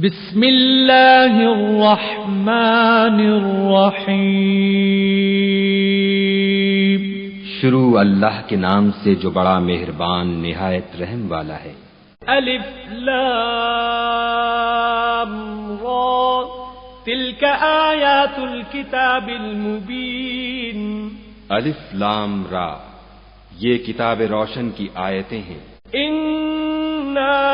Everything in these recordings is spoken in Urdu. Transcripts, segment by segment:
بسم اللہ الرحمن الرحیم۔ شروع اللہ کے نام سے جو بڑا مہربان نہایت رحم والا ہے۔ الف لام را تلک آیات الکتاب المبین۔ الف لام را، یہ کتاب روشن کی آیتیں ہیں۔ انا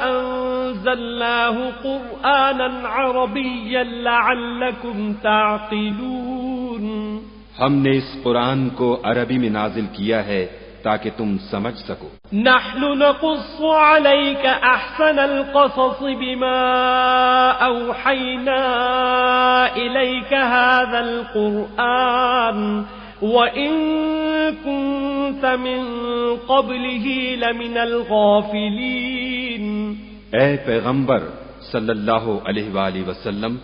انزلناه قرآنا عربیا لعلکم تعقلون۔ ہم نے اس قرآن کو عربی میں نازل کیا ہے تاکہ تم سمجھ سکو۔ نحن نقص عليك احسن القصص بما اوحينا اليك هذا القرآن وان كنت من قبله لمن الغافلين۔ اے پیغمبر صلی اللہ علیہ وآلہ وسلم،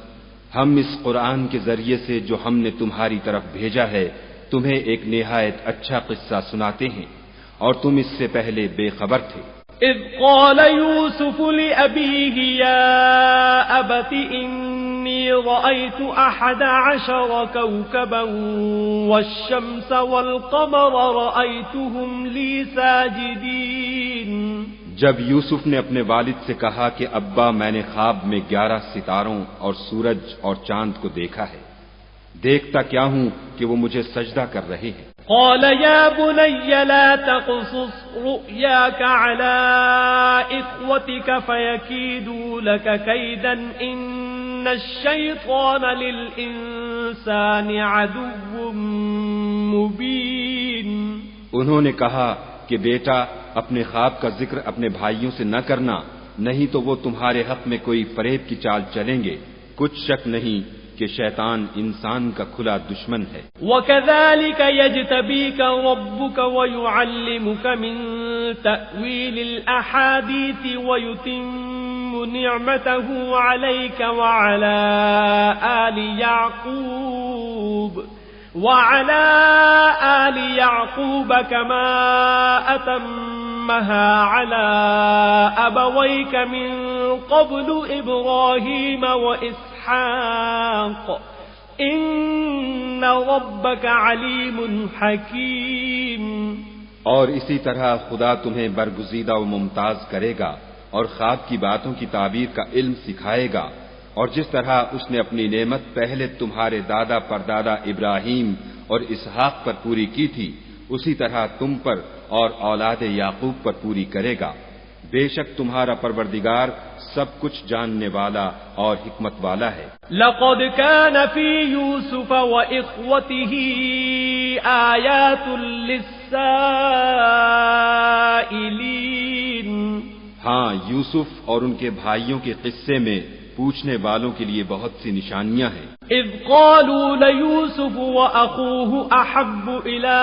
ہم اس قرآن کے ذریعے سے جو ہم نے تمہاری طرف بھیجا ہے تمہیں ایک نہایت اچھا قصہ سناتے ہیں، اور تم اس سے پہلے بے خبر تھے۔ اذ قال يوسف لأبيه يا أبت إني رأيت 11 كوكبا والشمس والقمر رأيتهم لي ساجدين۔ جب یوسف نے اپنے والد سے کہا کہ ابا میں نے خواب میں 11 ستاروں اور سورج اور چاند کو دیکھا ہے، دیکھتا کیا ہوں کہ وہ مجھے سجدہ کر رہے ہیں۔ قال يا بني لا تقصص رؤياك على إخوتك فيكيدوا لك كيدا إن الشيطان للإنسان عدو مبين۔ انہوں نے کہا کہ بیٹا اپنے خواب کا ذکر اپنے بھائیوں سے نہ کرنا، نہیں تو وہ تمہارے حق میں کوئی فریب کی چال چلیں گے۔ کچھ شک نہیں کہ شیطان انسان کا کھلا دشمن ہے۔ وَكَذَلِكَ يَجْتَبِيكَ رَبُّكَ وَيُعَلِّمُكَ مِن تَأْوِيلِ الْأَحَادِيثِ وَيُتِمُّ نِعْمَتَهُ عَلَيْكَ وَعَلَى آلِ يَعْقُوبَ كَمَا أَتَمَّهَا عَلَى أَبَوَيْكَ مِن قَبْلُ إِبْرَاهِيمَ وَإِسْحَاقَ إِنَّ رَبَّكَ عَلِيمٌ حَكِيمٌ۔ اور اسی طرح خدا تمہیں برگزیدہ و ممتاز کرے گا اور خواب کی باتوں کی تعبیر کا علم سکھائے گا، اور جس طرح اس نے اپنی نعمت پہلے تمہارے دادا پردادا ابراہیم اور اسحاق پر پوری کی تھی، اسی طرح تم پر اور اولاد یعقوب پر پوری کرے گا۔ بے شک تمہارا پروردگار سب کچھ جاننے والا اور حکمت والا ہے۔ لقد كان في يوسف وإخوته آيات للسائلين۔ ہاں، یوسف اور ان کے بھائیوں کے قصے میں پوچھنے والوں کے لیے بہت سی نشانیاں ہیں۔ اذ قالوا ليوسف واخوه احب الى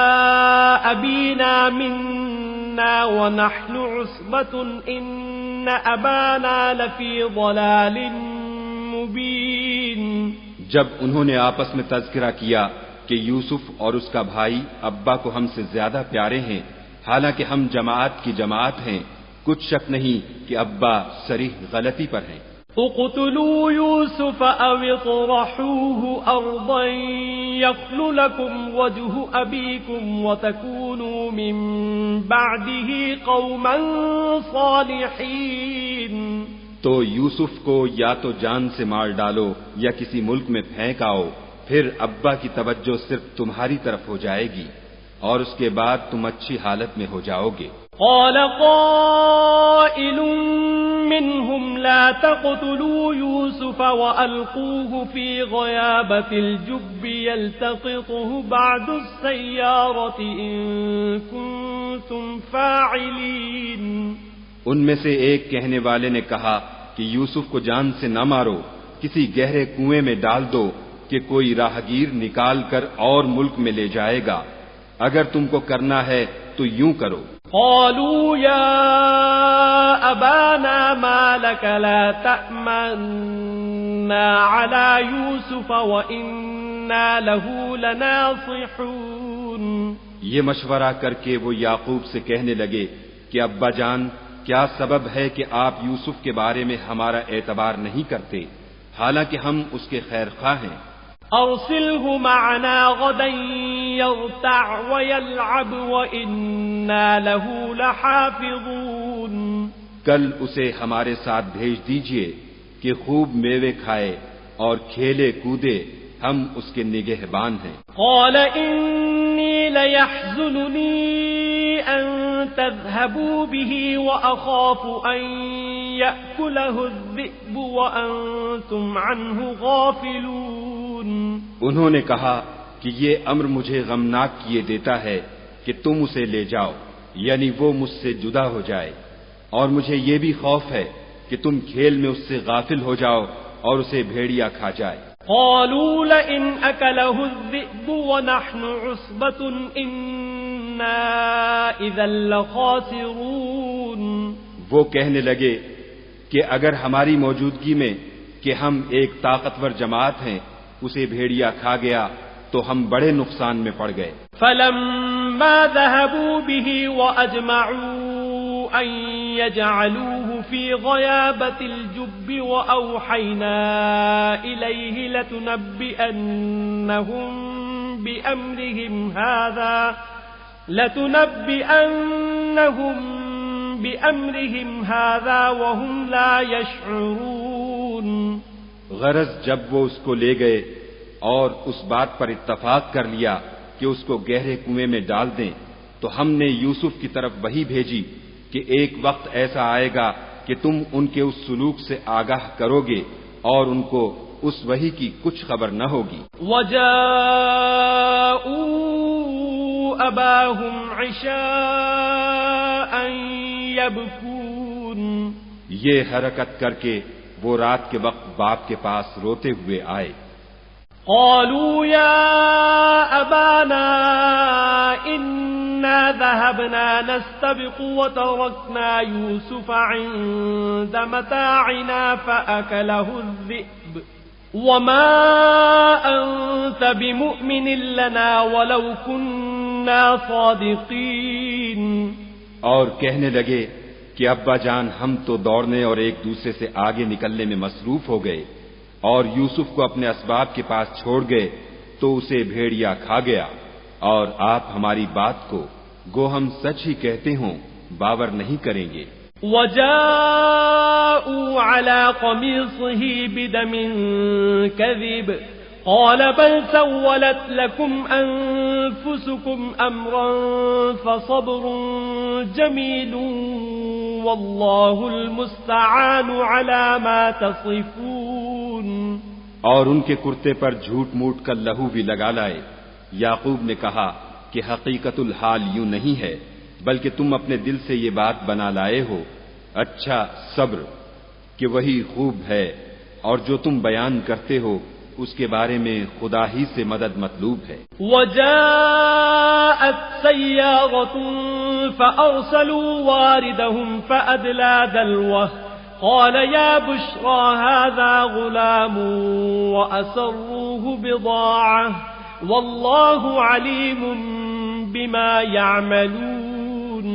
ابينا منا ونحن عصبة ان ابانا لفي ضلال مبين۔ جب انہوں نے آپس میں تذکرہ کیا کہ یوسف اور اس کا بھائی ابا کو ہم سے زیادہ پیارے ہیں، حالانکہ ہم جماعت کی جماعت ہیں، کچھ شک نہیں کہ ابا صریح غلطی پر ہیں۔ اقتلوا يوسف او اطرحوه ارضا يخل لكم وجه ابيكم وتكونوا من بعده قوما صالحين۔ تو یوسف کو یا تو جان سے مار ڈالو یا کسی ملک میں پھینک آؤ، پھر ابا کی توجہ صرف تمہاری طرف ہو جائے گی اور اس کے بعد تم اچھی حالت میں ہو جاؤ گے۔ قال قائل منهم لا تقتلوا يوسف وألقوه في غيابة الجب يلتقطه بعض السيارة إن كنتم فاعلين۔ ان میں سے ایک کہنے والے نے کہا کہ یوسف کو جان سے نہ مارو، کسی گہرے کنویں میں ڈال دو کہ کوئی راہگیر نکال کر اور ملک میں لے جائے گا، اگر تم کو کرنا ہے تو یوں کرو۔ قالوا يا أبانا ما لك لا تأمنا على يوسف وإنا له لناصحون۔ یہ مشورہ کر کے وہ یعقوب سے کہنے لگے کہ ابا جان کیا سبب ہے کہ آپ یوسف کے بارے میں ہمارا اعتبار نہیں کرتے حالانکہ ہم اس کے خیر خواہ ہیں؟ أرسله معنا غدا يرتع ويلعب وإنا له لحافظون کل اسے ہمارے ساتھ بھیج دیجئے کہ خوب میوے کھائے اور کھیلے کودے، ہم اس کے نگہبان ہیں۔ قال إني ليحزنني أن تذهبوا به وأخاف أن يأكله الذئب وأنتم عنه غافلون۔ انہوں نے کہا کہ یہ امر مجھے غمناک کیے دیتا ہے کہ تم اسے لے جاؤ، یعنی وہ مجھ سے جدا ہو جائے، اور مجھے یہ بھی خوف ہے کہ تم کھیل میں اس سے غافل ہو جاؤ اور اسے بھیڑیا کھا جائے۔ قالوا لئن أكله الذئب ونحن عصبة إنا إذا لخاسرون۔ وہ کہنے لگے کہ اگر ہماری موجودگی میں کہ ہم ایک طاقتور جماعت ہیں اسے بھیڑیا کھا گیا تو ہم بڑے نقصان میں پڑ گئے۔ فلما ذهبوا به وأجمعوا أن يجعلوه في غيابة الجب وأوحينا إليه لتنبئنهم بأمرهم هذا وهم لا يشعرون۔ غرض جب وہ اس کو لے گئے اور اس بات پر اتفاق کر لیا کہ اس کو گہرے کنویں میں ڈال دیں تو ہم نے یوسف کی طرف وحی بھیجی کہ ایک وقت ایسا آئے گا کہ تم ان کے اس سلوک سے آگاہ کرو گے اور ان کو اس وحی کی کچھ خبر نہ ہوگی۔ وَجَاءُوا أَبَاهُمْ عِشَاءً يَبْكُونَ۔ یہ حرکت کر کے وہ رات کے وقت باپ کے پاس روتے ہوئے آئے۔ قالوا يا أبانا إنا ذهبنا نستبق وتركنا يوسف عند متاعنا فأكله الذئب وما أنت بمؤمن لنا ولو كنا صادقين۔ اور کہنے لگے کہ ابا جان ہم تو دوڑنے اور ایک دوسرے سے آگے نکلنے میں مصروف ہو گئے اور یوسف کو اپنے اسباب کے پاس چھوڑ گئے تو اسے بھیڑیا کھا گیا، اور آپ ہماری بات کو گو ہم سچ ہی کہتے ہوں باور نہیں کریں گے۔ وَجَاءُوا عَلَى قَمِيصِهِ بِدَمٍ كَذِبٍ قَالَ بَلْ سَوَّلَتْ لَكُمْ أَنفُسُكُمْ أَمْرًا فَصَبْرٌ جَمِيلٌ وَاللَّهُ الْمُسْتَعَانُ عَلَى مَا تَصِفُونَ۔ اور ان کے کرتے پر جھوٹ موٹ کا لہو بھی لگا لائے۔ یعقوب نے کہا کہ حقیقت الحال یوں نہیں ہے بلکہ تم اپنے دل سے یہ بات بنا لائے ہو۔ اچھا صبر کہ وہی خوب ہے، اور جو تم بیان کرتے ہو اس کے بارے میں خدا ہی سے مدد مطلوب ہے۔ وَجَاءَتْ سَيَّارَةٌ فَأَرْسَلُوا وَارِدَهُمْ فَأَدْلَىٰ دَلْوَهُ قَالَ يَا بُشْرَىٰ هَٰذَا غُلَامٌ وَأَسَرُّوهُ بِضَاعَةً وَاللَّهُ عَلِيمٌ بِمَا يَعْمَلُونَ۔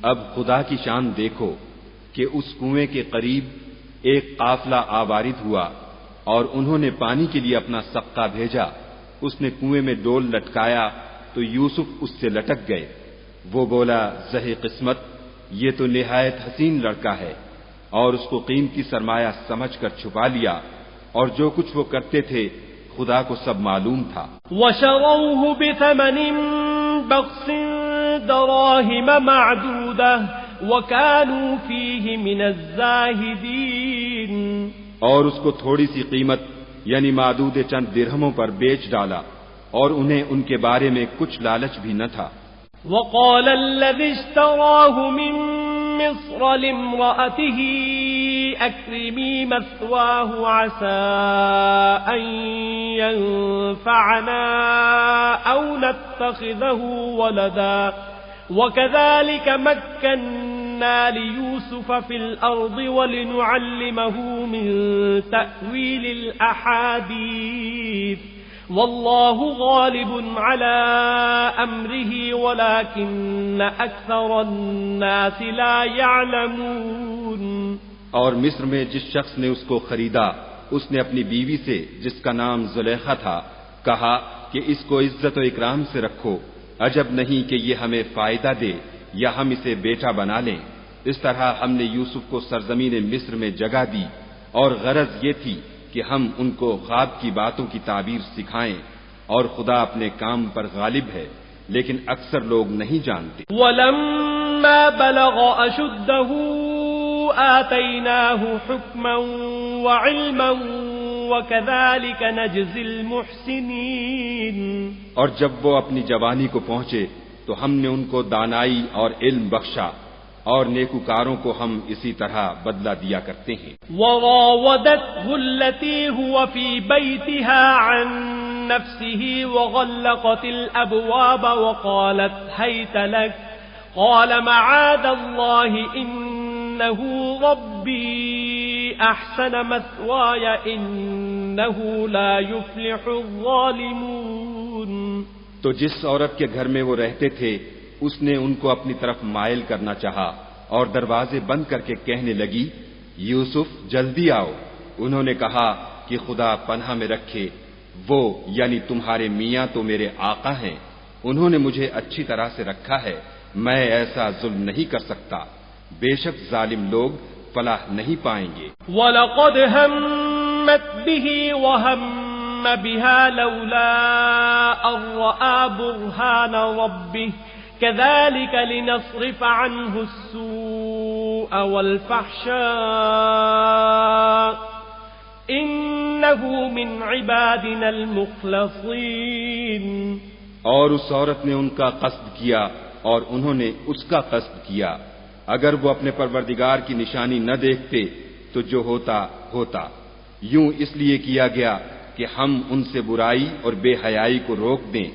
اب خدا کی شان دیکھو کہ اس کنویں کے قریب ایک قافلہ آوارد ہوا اور انہوں نے پانی کے لیے اپنا سقا بھیجا۔ اس نے کنویں میں ڈول لٹکایا تو یوسف اس سے لٹک گئے۔ وہ بولا زہے قسمت، یہ تو نہایت حسین لڑکا ہے، اور اس کو قیمتی سرمایہ سمجھ کر چھپا لیا، اور جو کچھ وہ کرتے تھے خدا کو سب معلوم تھا۔ وَشَرَوْهُ بِثَمَنٍ بَخْسٍ دَرَاهِمَ مَعْدُودَةٍ وَكَانُوا فِيهِ مِنَ الزَّاهِدِينَ۔ اور اس کو تھوڑی سی قیمت یعنی معدود چند درہموں پر بیچ ڈالا، اور انہیں ان کے بارے میں کچھ لالچ بھی نہ تھا۔ وَقَالَ الَّذِي اشْتَرَاهُ مِن مِّصْرَ لِامْرَأَتِهِ أَكْرِمِي مَثْوَاهُ عَسَىٰ أَن يَنفَعَنَا أَوْ نَتَّخِذَهُ وَلَدًا وَكَذَٰلِكَ مَكَّنَّا لِيُوسُفَ فِي الْأَرْضِ وَلِنُعَلِّمَهُ مِن تَأْوِيلِ الْأَحَادِيثِ والله غالب على أمره ولكن أكثر الناس لا يعلمون. اور مصر میں جس شخص نے اس کو خریدا اس نے اپنی بیوی سے جس کا نام زلیخا تھا کہا کہ اس کو عزت و اکرام سے رکھو، عجب نہیں کہ یہ ہمیں فائدہ دے یا ہم اسے بیٹا بنا لیں. اس طرح ہم نے یوسف کو سرزمین مصر میں جگہ دی اور غرض یہ تھی کہ ہم ان کو خواب کی باتوں کی تعبیر سکھائیں، اور خدا اپنے کام پر غالب ہے لیکن اکثر لوگ نہیں جانتے. وَلَمَّا بَلَغَ أَشُدَّهُ آتَيْنَاهُ حُكْمًا وَعِلْمًا وَكَذَلِكَ نَجْزِي الْمُحْسِنِينَ. اور جب وہ اپنی جوانی کو پہنچے تو ہم نے ان کو دانائی اور علم بخشا، اور نیکوکاروں کو ہم اسی طرح بدلہ دیا کرتے ہیں. وراودته التي هو في بيتها عن نفسه وغلقت الأبواب وقالت هيت لك قال معاذ الله إنه ربي أحسن مثواي إنه لا يفلح الظالمون. تو جس عورت کے گھر میں وہ رہتے تھے اس نے ان کو اپنی طرف مائل کرنا چاہا اور دروازے بند کر کے کہنے لگی یوسف جلدی آؤ. انہوں نے کہا کہ خدا پناہ میں رکھے، وہ یعنی تمہارے میاں تو میرے آقا ہیں، انہوں نے مجھے اچھی طرح سے رکھا ہے، میں ایسا ظلم نہیں کر سکتا. بے شک ظالم لوگ فلاح نہیں پائیں گے. وَلَقَدْ هَمَّتْ بِهِ وَهَمَّ بِهَا لَوْلَا أَن رَّأَىٰ بُرْهَانَ رَبِّهِ كذلك لنصرف عنه السوء والفحشاء إنه من عبادنا المخلصين. اور اس عورت نے ان کا قصد کیا اور انہوں نے اس کا قصد کیا. اگر وہ اپنے پروردگار کی نشانی نہ دیکھتے تو جو ہوتا ہوتا. یوں اس لیے کیا گیا کہ ہم ان سے برائی اور بے حیائی کو روک دیں،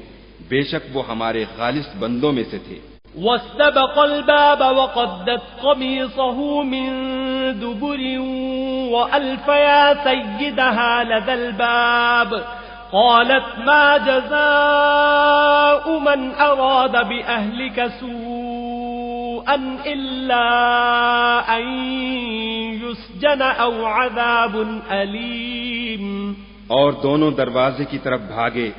بے شک وہ ہمارے خالص بندوں میں سے تھے. واستبق الباب وقدت قميصه من دبر وألف يا سيدها لدى الباب قالت ما جزاء من أراد بأهلك سوءا إلا أن يسجن أو عذاب أليم. اور دونوں دروازے کی طرف بھاگے،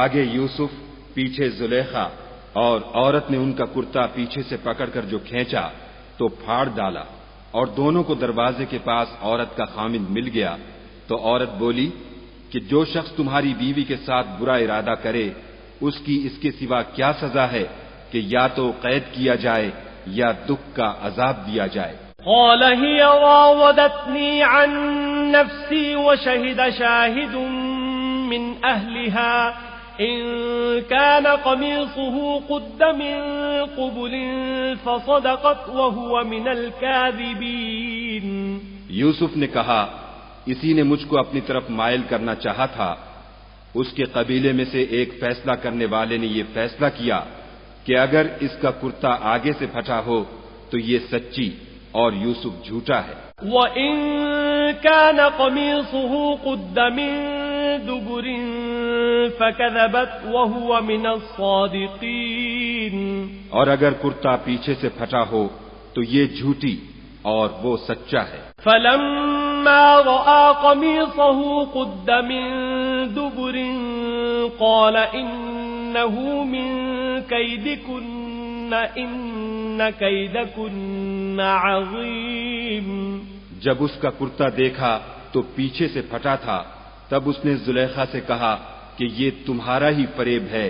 آگے یوسف پیچھے زلیخا، اور عورت نے ان کا کرتا پیچھے سے پکڑ کر جو کھینچا تو پھاڑ ڈالا، اور دونوں کو دروازے کے پاس عورت کا خامند مل گیا. تو عورت بولی کہ جو شخص تمہاری بیوی کے ساتھ برا ارادہ کرے اس کی اس کے سوا کیا سزا ہے کہ یا تو قید کیا جائے یا دکھ کا عذاب دیا جائے. قال هي راودتني عن نفسي وشهد شاهد من أهلها إن كان قميصه قد من قبل فصدقت وهو من الكاذبين. یوسف نے کہا اسی نے مجھ کو اپنی طرف مائل کرنا چاہا تھا. اس کے قبیلے میں سے ایک فیصلہ کرنے والے نے یہ فیصلہ کیا کہ اگر اس کا کرتا آگے سے پھٹا ہو تو یہ سچی اور یوسف جھوٹا ہے. وَإِن كَانَ قَمِيصُهُ قُدَّ مِن دُبُرٍ فَكَذَبَتْ وَهُوَ مِنَ الصَّادِقِينَ. اور اگر کرتا پیچھے سے پھٹا ہو تو یہ جھوٹی اور وہ سچا ہے. فَلَمَّا رَأَىٰ قَمِيصَهُ قُدَّ مِن دُبُرٍ قَالَ إِنَّهُ مِن كَيْدِكُنَّ إِنَّ كَيْدَكُنَّ عَظِيمٌ. جب اس کا کرتا دیکھا تو پیچھے سے پھٹا تھا، تب اس نے زلیخا سے کہا کہ یہ تمہارا ہی فریب ہے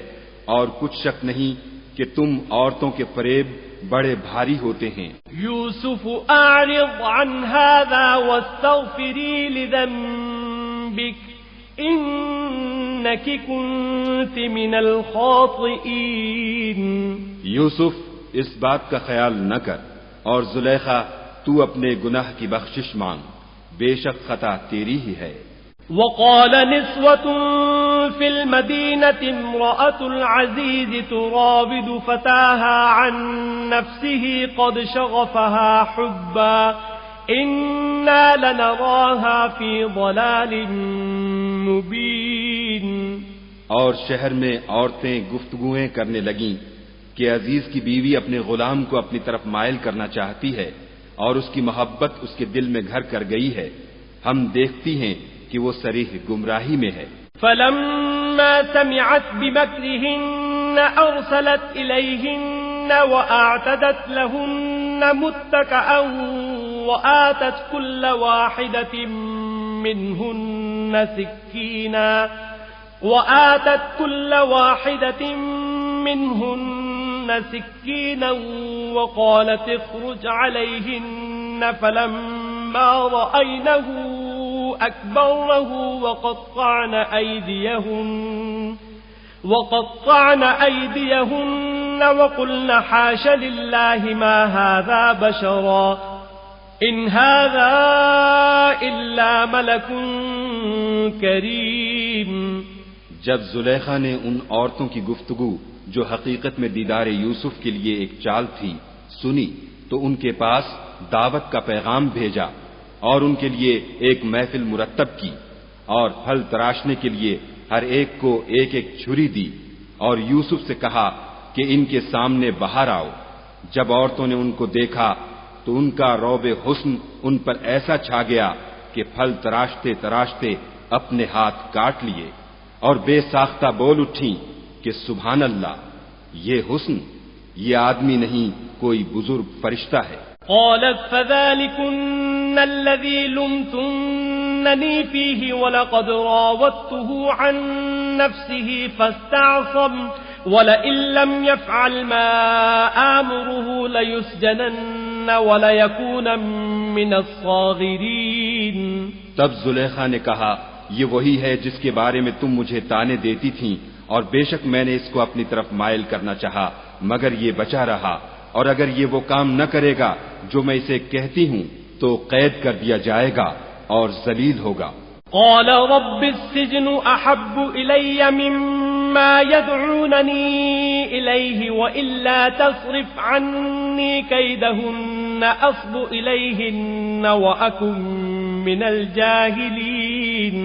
اور کچھ شک نہیں کہ تم عورتوں کے فریب بڑے بھاری ہوتے ہیں. یوسف اعرض عن هذا واستغفری لذنبک انک کنت من الخاطئین. یوسف اس بات کا خیال نہ کر، اور زلیخا تو اپنے گناہ کی بخشش مانگ، بے شک خطا تیری ہی ہے. وقال نسوة في المدينة امرأة العزيز تراود فتاها عن نفسه قد شغفها حبا إنا لنراها في ضلال مبين. اور شہر میں عورتیں گفتگویں کرنے لگیں کہ عزیز کی بیوی اپنے غلام کو اپنی طرف مائل کرنا چاہتی ہے اور اس کی محبت اس کے دل میں گھر کر گئی ہے، ہم دیکھتی ہیں کہ وہ صریح گمراہی میں ہے۔ فلما سمعت بمكرهن أرسلت إليهن وأعتدت لهن متكئا وآتت كل واحدة منهن سكينا وقالت اخرج عليهن فلما رأينه أكبرنه وقطعن أيديهن وقلن حاش لله ما هذا بشرا إن هذا إلا ملك كريم۔ جب زلیخا نے ان عورتوں کی گفتگو جو حقیقت میں دیدار یوسف کے لیے ایک چال تھی سنی تو ان کے پاس دعوت کا پیغام بھیجا اور ان کے لیے ایک محفل مرتب کی اور پھل تراشنے کے لیے ہر ایک کو ایک ایک چھری دی اور یوسف سے کہا کہ ان کے سامنے باہر آؤ۔ جب عورتوں نے ان کو دیکھا تو ان کا روب حسن ان پر ایسا چھا گیا کہ پھل تراشتے تراشتے اپنے ہاتھ کاٹ لیے اور بے ساختہ بول اٹھیں کہ سبحان اللہ، یہ حسن، یہ آدمی نہیں کوئی بزرگ فرشتہ ہے۔ قالت فذلكن الذي لمتنني فيه ولقد راودته عن نفسه فاستعصم ولئن لم يفعل ما آمره ليسجنن وليكون من الصاغرين۔ تب زلیخا نے کہا یہ وہی ہے جس کے بارے میں تم مجھے تانے دیتی تھیں اور بے شک میں نے اس کو اپنی طرف مائل کرنا چاہا مگر یہ بچا رہا، اور اگر یہ وہ کام نہ کرے گا جو میں اسے کہتی ہوں تو قید کر دیا جائے گا اور ذلیل ہوگا۔ قال رب السجن احب الي مما يدعونني اليه والا تصرف عني كيدهن اصب اليهن واكن من الجاهلين۔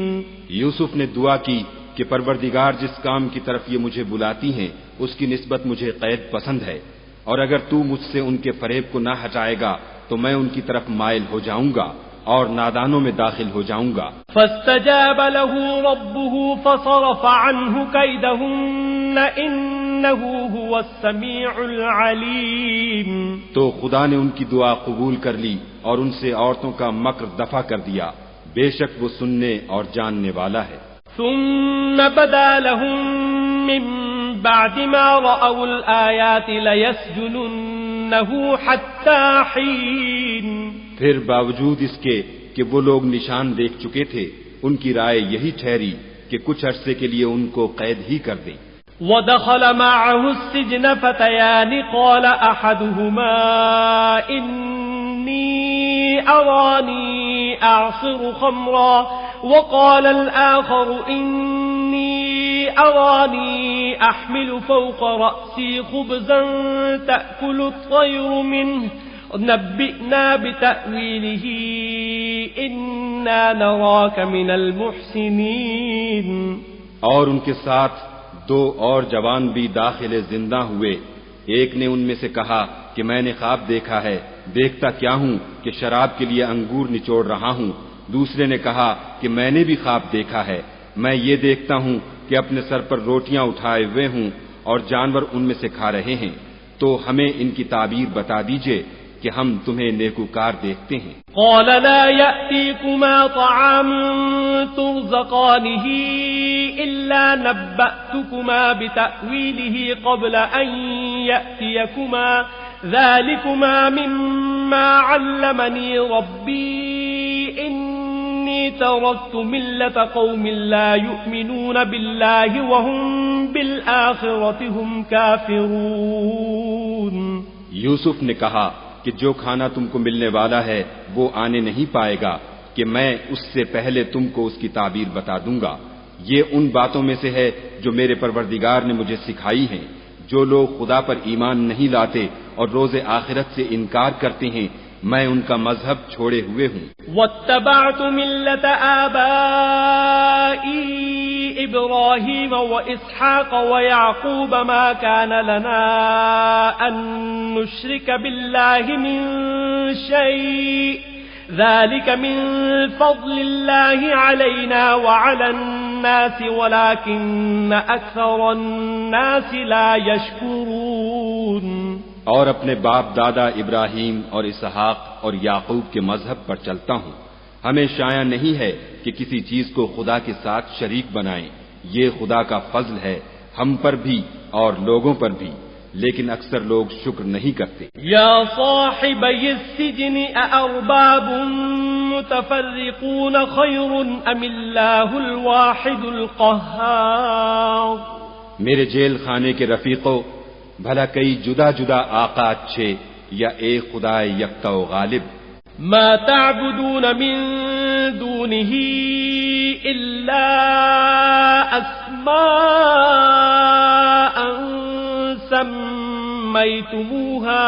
یوسف نے دعا کی کہ پروردگار جس کام کی طرف یہ مجھے بلاتی ہیں اس کی نسبت مجھے قید پسند ہے، اور اگر تو مجھ سے ان کے فریب کو نہ ہٹائے گا تو میں ان کی طرف مائل ہو جاؤں گا اور نادانوں میں داخل ہو جاؤں گا۔ فاستجاب له ربه فصرف عنه كيدهن انه هو السميع العليم۔ تو خدا نے ان کی دعا قبول کر لی اور ان سے عورتوں کا مکر دفع کر دیا، بے شک وہ سننے اور جاننے والا ہے۔ ثم بدا لهم من بعد ما رأوا الآيات ليسجننه حتى حين۔ پھر باوجود اس کے کہ وہ لوگ نشان دیکھ چکے تھے ان کی رائے یہی ٹھہری کہ کچھ عرصے کے لیے ان کو قید ہی کر دیں۔ ودخل معه السجن فتيان قال أحدهما إني أراني أعصر خمرا وقال الآخر إني أراني أحمل فوق رأسي خبزا تأكل الطير منه نبئنا بتأويله إنا نراك من المحسنين۔ اور ان کے ساتھ دو اور جوان بھی داخل زندہ ہوئے، ایک نے ان میں سے کہا کہ میں نے خواب دیکھا ہے، دیکھتا کیا ہوں کہ شراب کے لیے انگور نچوڑ رہا ہوں، دوسرے نے کہا کہ میں نے بھی خواب دیکھا ہے، میں یہ دیکھتا ہوں کہ اپنے سر پر روٹیاں اٹھائے ہوئے ہوں اور جانور ان میں سے کھا رہے ہیں، تو ہمیں ان کی تعبیر بتا دیجئے کہ ہم تمہیں نیکوکار دیکھتے ہیں۔ قال لا يأتيكما طعام ترزقانه إلا نبأتكما بتأويله قبل أن يأتيكما ذلكما مما علمني ربي إني تركت ملة قوم لا يؤمنون بالله وهم بالآخرة هم كافرون۔ یوسف نے کہا کہ جو کھانا تم کو ملنے والا ہے وہ آنے نہیں پائے گا کہ میں اس سے پہلے تم کو اس کی تعبیر بتا دوں گا، یہ ان باتوں میں سے ہے جو میرے پروردگار نے مجھے سکھائی ہیں۔ جو لوگ خدا پر ایمان نہیں لاتے اور روز آخرت سے انکار کرتے ہیں میں ان کا مذہب چھوڑے ہوئے ہوں۔ واتبعت ملة آبائي إبراهيم وإسحاق ويعقوب ما كان لنا أن نشرك بالله من شيء ذلك من فضل الله علينا وعلى الناس ولكن أكثر الناس لا يشكرون. اور اپنے باپ دادا ابراہیم اور اسحاق اور یعقوب کے مذہب پر چلتا ہوں. ہمیں شایع نہیں ہے کہ کسی چیز کو خدا کے ساتھ شریک بنائیں. یہ خدا کا فضل ہے ہم پر بھی اور لوگوں پر بھی، لیکن اکثر لوگ شکر نہیں کرتے. یا صاحبی السجن اارباب متفرقون خیر ام اللہ الواحد القہار. میرے جیل خانے کے رفیقوں، بھلا کئی جدا جدا آقا اچھے یا ایک خدا یکتا و غالب؟ ما تعبدون من دونه الا اسماء سميتموها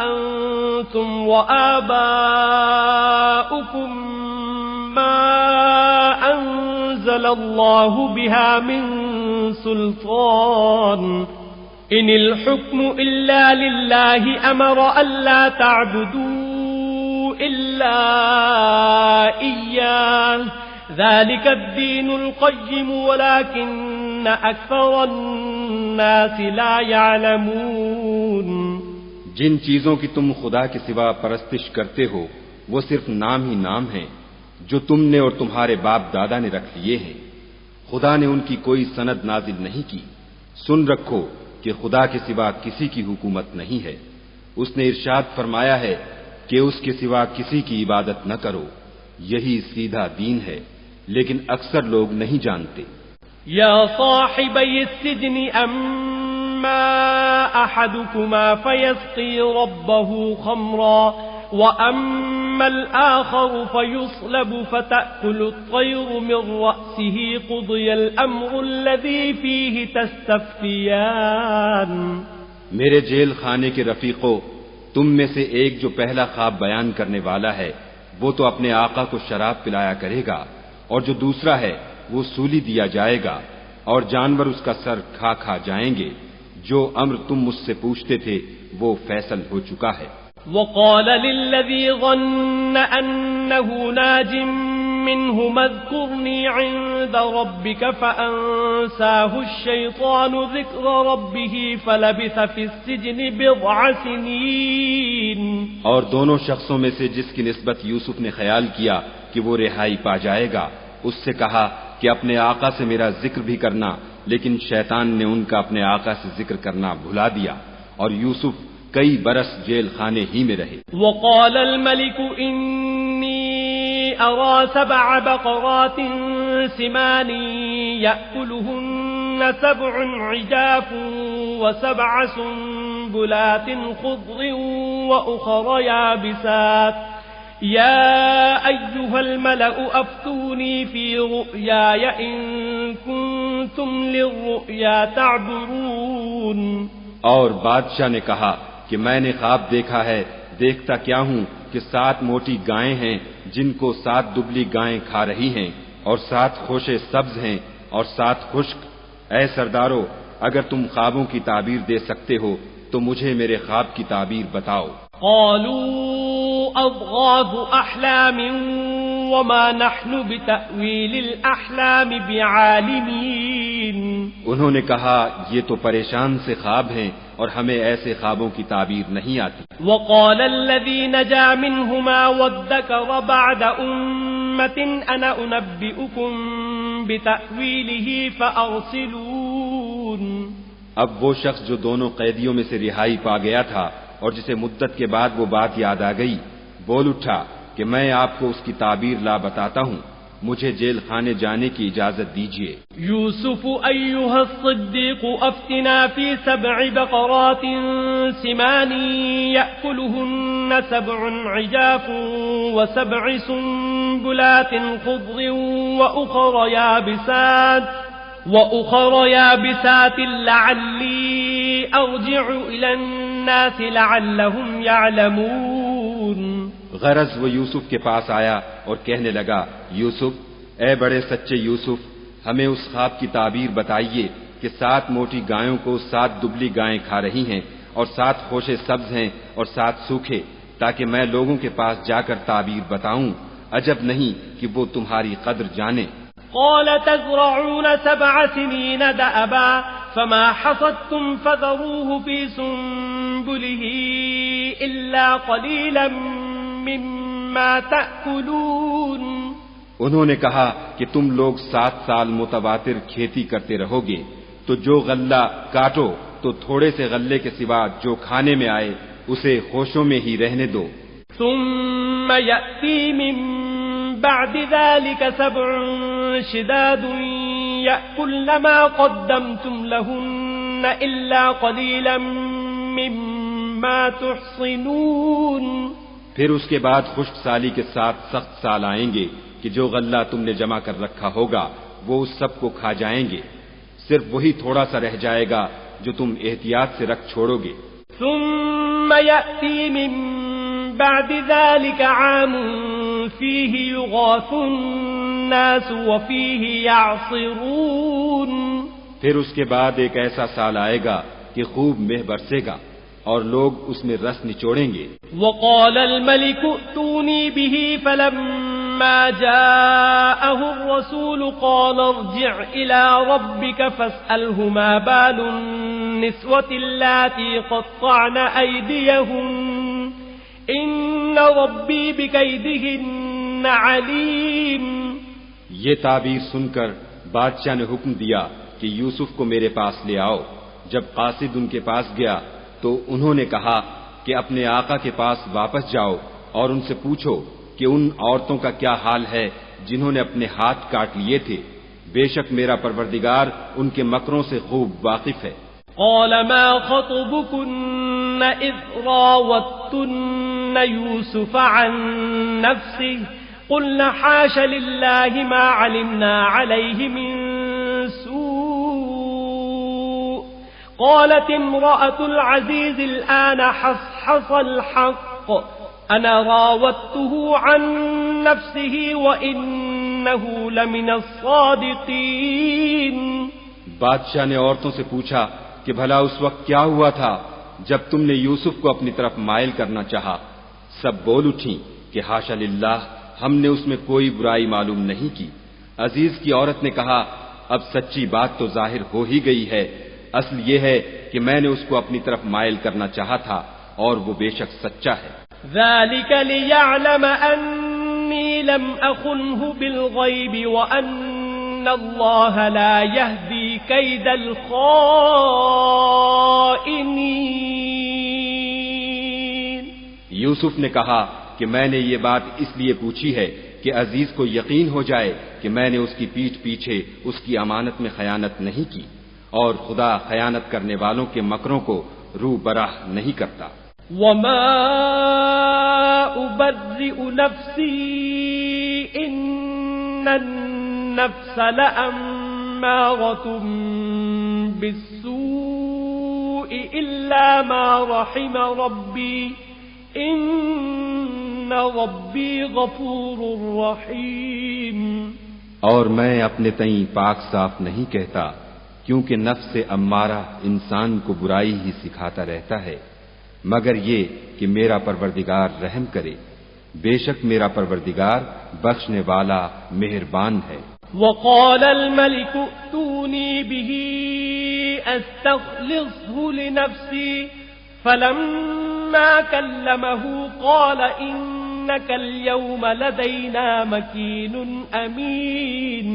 أنتم وآباؤكم ما أنزل الله بها من سلطان إن الحكم إلا لله أمر ألا تعبدوا إلا إياه ذلك الدين القيم ولكن أكثر الناس لا يعلمون. جن چیزوں کی تم خدا کے سوا پرستش کرتے ہو وہ صرف نام ہی نام ہیں جو تم نے اور تمہارے باپ دادا نے رکھ لیے ہیں. خدا نے ان کی کوئی سند نازل نہیں کی. سن رکھو کہ خدا کے سوا کسی کی حکومت نہیں ہے. اس نے ارشاد فرمایا ہے کہ اس کے سوا کسی کی عبادت نہ کرو. یہی سیدھا دین ہے، لیکن اکثر لوگ نہیں جانتے. یا صاحبی السجن اما احدكما فيسقي ربه خمرا واما الاخر فيصلب فتأكل الطير من رأسه قضي الامر الذي فيه تستفتيان. میرے جیل خانے کے رفیقوں، تم میں سے ایک جو پہلا خواب بیان کرنے والا ہے وہ تو اپنے آقا کو شراب پلایا کرے گا، اور جو دوسرا ہے وہ سولی دیا جائے گا، اور جانور اس کا سر کھا کھا جائیں گے. جو امر تم مجھ سے پوچھتے تھے وہ فیصل ہو چکا ہے. وقال للذي ظن أنه ناج منهما اذكرني عند ربك فأنساه الشيطان ذكر ربه فلبث في السجن بضع سنين. اور دونوں شخصوں میں سے جس کی نسبت یوسف نے خیال کیا کہ وہ رہائی پا جائے گا، اس سے کہا کہ اپنے آقا سے میرا ذکر بھی کرنا، لیکن شیطان نے ان کا اپنے آقا سے ذکر کرنا بھلا دیا، اور یوسف کئی برس جیل خانے ہی میں رہے. وقال الملك إني أرى 7 بقرات سمان يأكلهن 7 عجاف و7 سنبلات خضر وأخر يابسات يا أيها الملأ أفتوني في رؤياي إن كنتم للرؤيا تعبرون. اور بادشاہ نے کہا کہ میں نے خواب دیکھا ہے، دیکھتا کیا ہوں کہ 7 موٹی گائیں ہیں جن کو 7 دبلی گائیں کھا رہی ہیں، اور 7 خوشے سبز ہیں اور 7 خشک. اے سردارو، اگر تم خوابوں کی تعبیر دے سکتے ہو تو مجھے میرے خواب کی تعبیر بتاؤ. قالوا أضغاث أحلام وما نحن بتأويل الأحلام بعالمين. انہوں نے کہا یہ تو پریشان سے خواب ہیں اور ہمیں ایسے خوابوں کی تعبیر نہیں آتی. وقال الذي نجا منهما وادكر بعد أمة أنا أنبئكم بتأويله فأرسلون. اب وہ شخص جو دونوں قیدیوں میں سے رہائی پا گیا تھا اور جسے مدت کے بعد وہ بات یاد آ گئی، بول اٹھا کہ میں آپ کو اس کی تعبیر لا بتاتا ہوں، مجھے جیل خانے جانے کی اجازت دیجیے. یوسف ایھا الصدیق افتنا فی 7 بقرات سمان یأکلہن 7 عجاف و7 سنبلات خضر وأخر يابسات لعلي أرجع إلى الناس لعلهم يعلمون. غرض وہ یوسف کے پاس آیا اور کہنے لگا، یوسف، اے بڑے سچے یوسف، ہمیں اس خواب کی تعبیر بتائیے کہ 7 موٹی گایوں کو 7 دبلی گائیں کھا رہی ہیں اور 7 خوشے سبز ہیں اور 7 سوکھے، تاکہ میں لوگوں کے پاس جا کر تعبیر بتاؤں. عجب نہیں کہ وہ تمہاری قدر جانے. قال تزرعون 7 سنين دأبا فما حصدتم فذروه في سنبله إلا قليلا مما تأكلون. انہوں نے کہا کہ تم لوگ 7 سال متواتر کھیتی کرتے رہو گے، تو جو غلہ کاٹو تو تھوڑے سے غلے کے سوا جو کھانے میں آئے اسے خوشوں میں ہی رہنے دو. ثم يأتي من بعد ذلك 7 شداد يأكلن ما قدمتم لهن إلا قليلا مما تحصنون. پھر اس کے بعد خشک سالی کے ساتھ سخت سال آئیں گے کہ جو غلہ تم نے جمع کر رکھا ہوگا وہ اس سب کو کھا جائیں گے، صرف وہی تھوڑا سا رہ جائے گا جو تم احتیاط سے رکھ چھوڑو گے. ثم يأتي من بعد ذلك عام فيه يغاث الناس وفيه يعصرون. پھر اس کے بعد ایک ایسا سال آئے گا کہ خوب مہ برسے گا اور لوگ اس میں رس نچوڑیں گے. وقال الملك ائتوني به فلما جاءه الرسول قال ارجع إلى ربك فاسأله ما بال النسوة اللاتي قطعن أيديهن إن ربي بكيدهن عليم. یہ تعبیر سن کر بادشاہ نے حکم دیا کہ یوسف کو میرے پاس لے آؤ. جب قاصد ان کے پاس گیا تو انہوں نے کہا کہ اپنے آقا کے پاس واپس جاؤ اور ان سے پوچھو کہ ان عورتوں کا کیا حال ہے جنہوں نے اپنے ہاتھ کاٹ لیے تھے. بے شک میرا پروردگار ان کے مکروں سے خوب واقف ہے. قال ما خطبكن إذ راوتن يوسف عن نفسه قلنا حاش لله ما علمنا عليه من سوء قالت امرأة العزيز الآن حصحص الحق أنا راودته عن نفسه وإنه لمن الصادقين. بادشاہ نے عورتوں سے پوچھا کہ بھلا اس وقت کیا ہوا تھا جب تم نے یوسف کو اپنی طرف مائل کرنا چاہا. سب بول اٹھیں کہ حاشا للہ، ہم نے اس میں کوئی برائی معلوم نہیں کی. عزیز کی عورت نے کہا اب سچی بات تو ظاہر ہو ہی گئی ہے. اصل یہ ہے کہ میں نے اس کو اپنی طرف مائل کرنا چاہا تھا اور وہ بے شک سچا ہے. ذلك ليعلم أني لم أخنه بالغيب وأن الله لا يهدي كيد الخائنين. یوسف نے کہا کہ میں نے یہ بات اس لیے پوچھی ہے کہ عزیز کو یقین ہو جائے کہ میں نے اس کی پیٹھ پیچھے اس کی امانت میں خیانت نہیں کی، اور خدا خیانت کرنے والوں کے مکروں کو رو براہ نہیں کرتا. وما أبرئ نفسي إن النفس لأمارة بالسوء إلا ما رحم ربي إن ربي غفور رحيم. اور میں اپنے تئیں پاک صاف نہیں کہتا، کیونکہ نفس امارہ انسان کو برائی ہی سکھاتا رہتا ہے، مگر یہ کہ میرا پروردگار رحم کرے. بے شک میرا پروردگار بخشنے والا مہربان ہے. وقال الملك ائتوني به استخلصه لنفسي فلما كلمه قال إنك اليوم لدينا مكين أمين.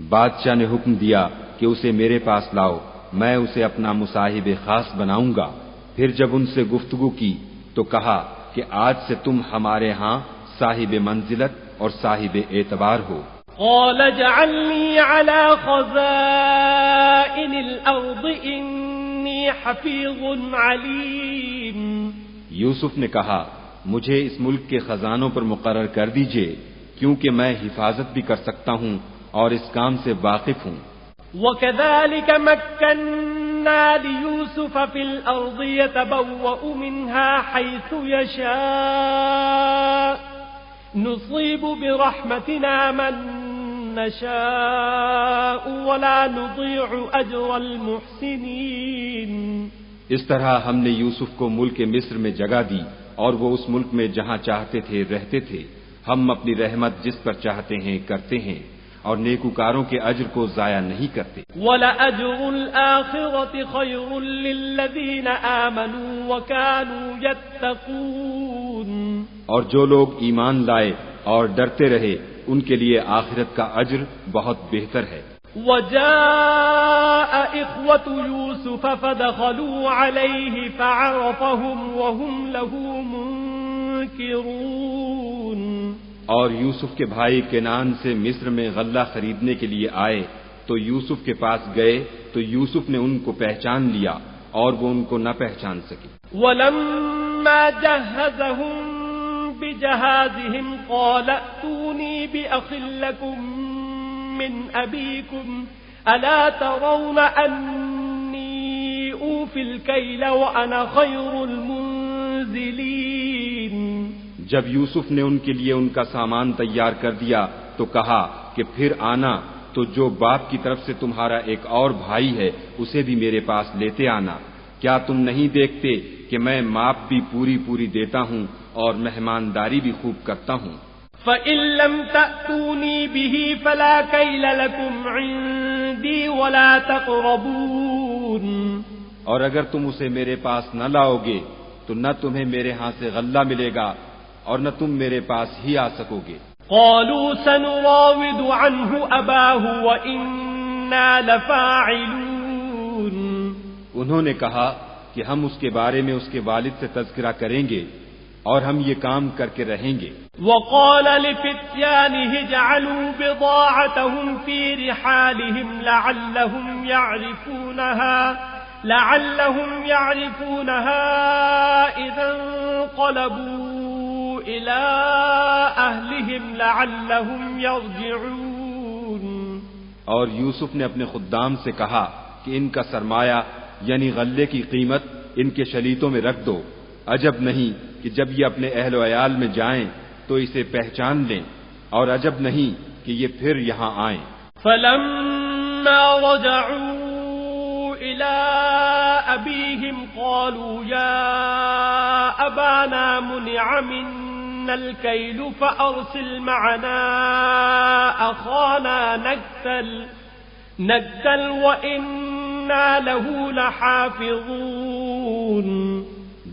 بادشاہ نے حکم دیا کہ اسے میرے پاس لاؤ، میں اسے اپنا مصاحب خاص بناؤں گا. پھر جب ان سے گفتگو کی تو کہا کہ آج سے تم ہمارے ہاں صاحب منزلت اور صاحب اعتبار ہو. قال اجعلني على خزائن الأرض إني حفيظ عليم. یوسف نے کہا مجھے اس ملک کے خزانوں پر مقرر کر دیجئے، کیونکہ میں حفاظت بھی کر سکتا ہوں اور اس کام سے واقف ہوں. وكذلك مكنا ليوسف في الأرض يتبوأ منها حيث يشاء نصيب برحمتنا من نشاء ولا نضيع أجر المحسنين. اس طرح ہم نے یوسف کو ملک مصر میں جگہ دی اور وہ اس ملک میں جہاں چاہتے تھے رہتے تھے. ہم اپنی رحمت جس پر چاہتے ہیں کرتے ہیں اور نیکوکاروں کے اجر کو ضائع نہیں کرتے. وَلَأَجْرُ الْآخِرَةِ خَيْرٌ لِّلَّذِينَ آمَنُوا وَكَانُوا يَتَّقُونَ. اور جو لوگ ایمان لائے اور ڈرتے رہے ان کے لیے آخرت کا اجر بہت بہتر ہے. وَجَاءَ إِخْوَةُ يُوسُفَ فَدَخَلُوا عَلَيْهِ فَعَرَفَهُمْ وَهُمْ لَهُ مُنكِرُونَ. اور یوسف کے بھائی کنان سے مصر میں غلہ خریدنے کے لیے آئے تو یوسف کے پاس گئے تو یوسف نے ان کو پہچان لیا اور وہ ان کو نہ پہچان سکے. وَلَمَّا جَهَّزَهُم بِجَهَازِهِمْ قَالَ ائْتُونِي بِأَخٍ لَّكُم مِّنْ أَبِيكُمْ أَلَا تَرَوْنَ أَنِّي أُوفِي الْكَيْلَ وَأَنَا خَيْرُ الْمُنزِلِينَ. جب یوسف نے ان کے لیے ان کا سامان تیار کر دیا تو کہا کہ پھر آنا تو جو باپ کی طرف سے تمہارا ایک اور بھائی ہے اسے بھی میرے پاس لیتے آنا. کیا تم نہیں دیکھتے کہ میں ماپ بھی پوری دیتا ہوں اور مہمانداری بھی خوب کرتا ہوں. فَإِن لَّمْ تَأْتُونِي بِهِ فَلَا كَيْلَ لَكُمْ عِندِي وَلَا تَقْرَبُونَ. اور اگر تم اسے میرے پاس نہ لاؤ گے تو نہ تمہیں میرے ہاں سے غلہ ملے گا اور نہ تم میرے پاس ہی آ سکو گے. قالوا سنراود عنه أباه وإنا لفاعلون. انہوں نے کہا کہ ہم اس کے بارے میں اس کے والد سے تذکرہ کریں گے اور ہم یہ کام کر کے رہیں گے. وقال لفتيانه اجعلوا بضاعتهم في رحالهم لعلهم يعرفونها إذا انقلبوا إلى أهلهم لعلهم يرجعون. اور یوسف نے اپنے خدام سے کہا کہ ان کا سرمایہ یعنی غلے کی قیمت ان کے شلیتوں میں رکھ دو. عجب نہیں کہ جب یہ اپنے اہل و عیال میں جائیں تو اسے پہچان لیں اور عجب نہیں کہ یہ پھر یہاں آئیں. فلما رجعوا إلى أبيهم قالوا يا أبانا منع منا الكيل فأرسل معنا أخانا نكتل وإنا له لحافظون.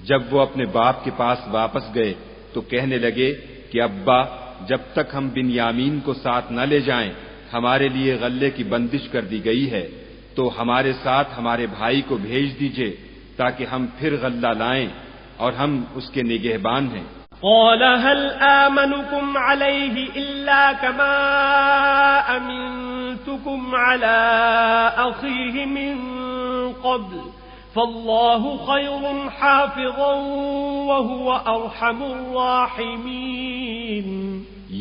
جب وہ اپنے باپ کے پاس واپس گئے تو کہنے لگے کہ ابا جب تک ہم بنیامین کو ساتھ نہ لے جائیں ہمارے لیے غلے کی بندش کر دی گئی ہے تو ہمارے ساتھ ہمارے بھائی کو بھیج دیجئے تاکہ ہم پھر غلہ لائیں اور ہم اس کے نگہبان ہیں. قال هل آمنكم عليه إلا كما أمنتكم على أخيه من قبل فالله خير حافظا وهو أرحم الراحمين.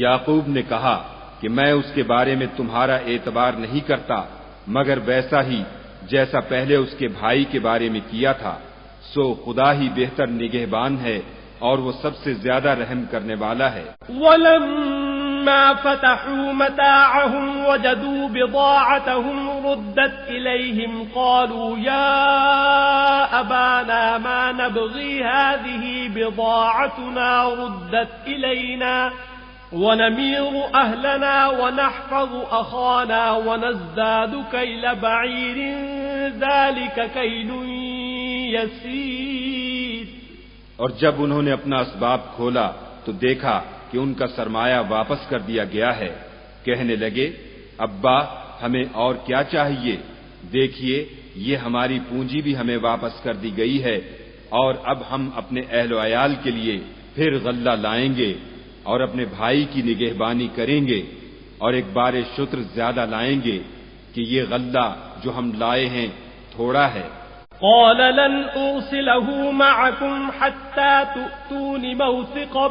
یعقوب نے کہا کہ میں اس کے بارے میں تمہارا اعتبار نہیں کرتا مگر ویسا ہی جیسا پہلے اس کے بھائی کے بارے میں کیا تھا. سو خدا ہی بہتر نگہبان ہے اور وہ سب سے زیادہ رحم کرنے والا ہے. وَلَمَّا فَتَحُوا مَتَاعَهُمْ وَجَدُوا بِضَاعَتَهُمْ رُدَّتْ إِلَيْهِمْ قَالُوا يَا أَبَانَا مَا نَبْغِي هَذِهِ بِضَاعَتُنَا رُدَّتْ إِلَيْنَا وَنَمِيرُ أَهْلَنَا وَنَحْفَظُ أَخَانَا وَنَزْدَادُ كَيْلَ بَعِيرٍ ذَلِكَ كَيْلٌ يَسِيرٌ. اور جب انہوں نے اپنا اسباب کھولا تو دیکھا کہ ان کا سرمایہ واپس کر دیا گیا ہے. کہنے لگے ابا ہمیں اور کیا چاہیے؟ دیکھیے یہ ہماری پونجی بھی ہمیں واپس کر دی گئی ہے اور اب ہم اپنے اہل و عیال کے لیے پھر غلہ لائیں گے اور اپنے بھائی کی نگہبانی کریں گے اور ایک بار شتر زیادہ لائیں گے کہ یہ غلہ جو ہم لائے ہیں تھوڑا ہے. قال لن أرسله معكم حتى تؤتون موثقا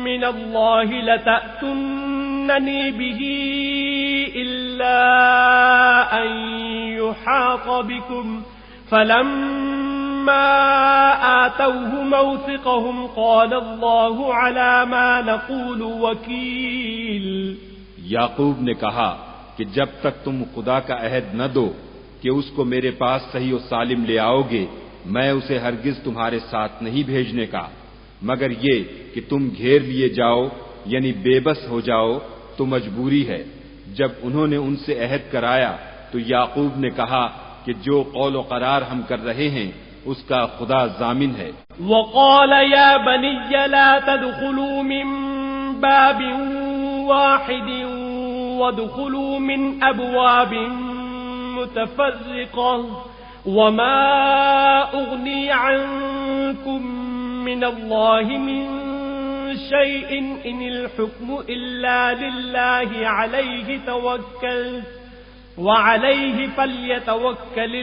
من الله لتأتونني به إلا أن يحاط بكم فلما آتوه موثقهم قال الله على ما نقول وكيل. یعقوب نے کہا کہ جب تک تم خدا کا عہد نہ دو کہ اس کو میرے پاس صحیح و سالم لے آؤ گے، میں اسے ہرگز تمہارے ساتھ نہیں بھیجنے کا، مگر یہ کہ تم گھیر لیے جاؤ یعنی بے بس ہو جاؤ تو مجبوری ہے. جب انہوں نے ان سے عہد کرایا تو یعقوب نے کہا کہ جو قول و قرار ہم کر رہے ہیں اس کا خدا ضامن ہے. وقال يا بني لا تدخلوا من باب واحد وادخلوا من أبواب متفرقة وما أغني عنكم من الله من شيء إن الحكم إلا لله عليه توكلت وعليه فليتوكل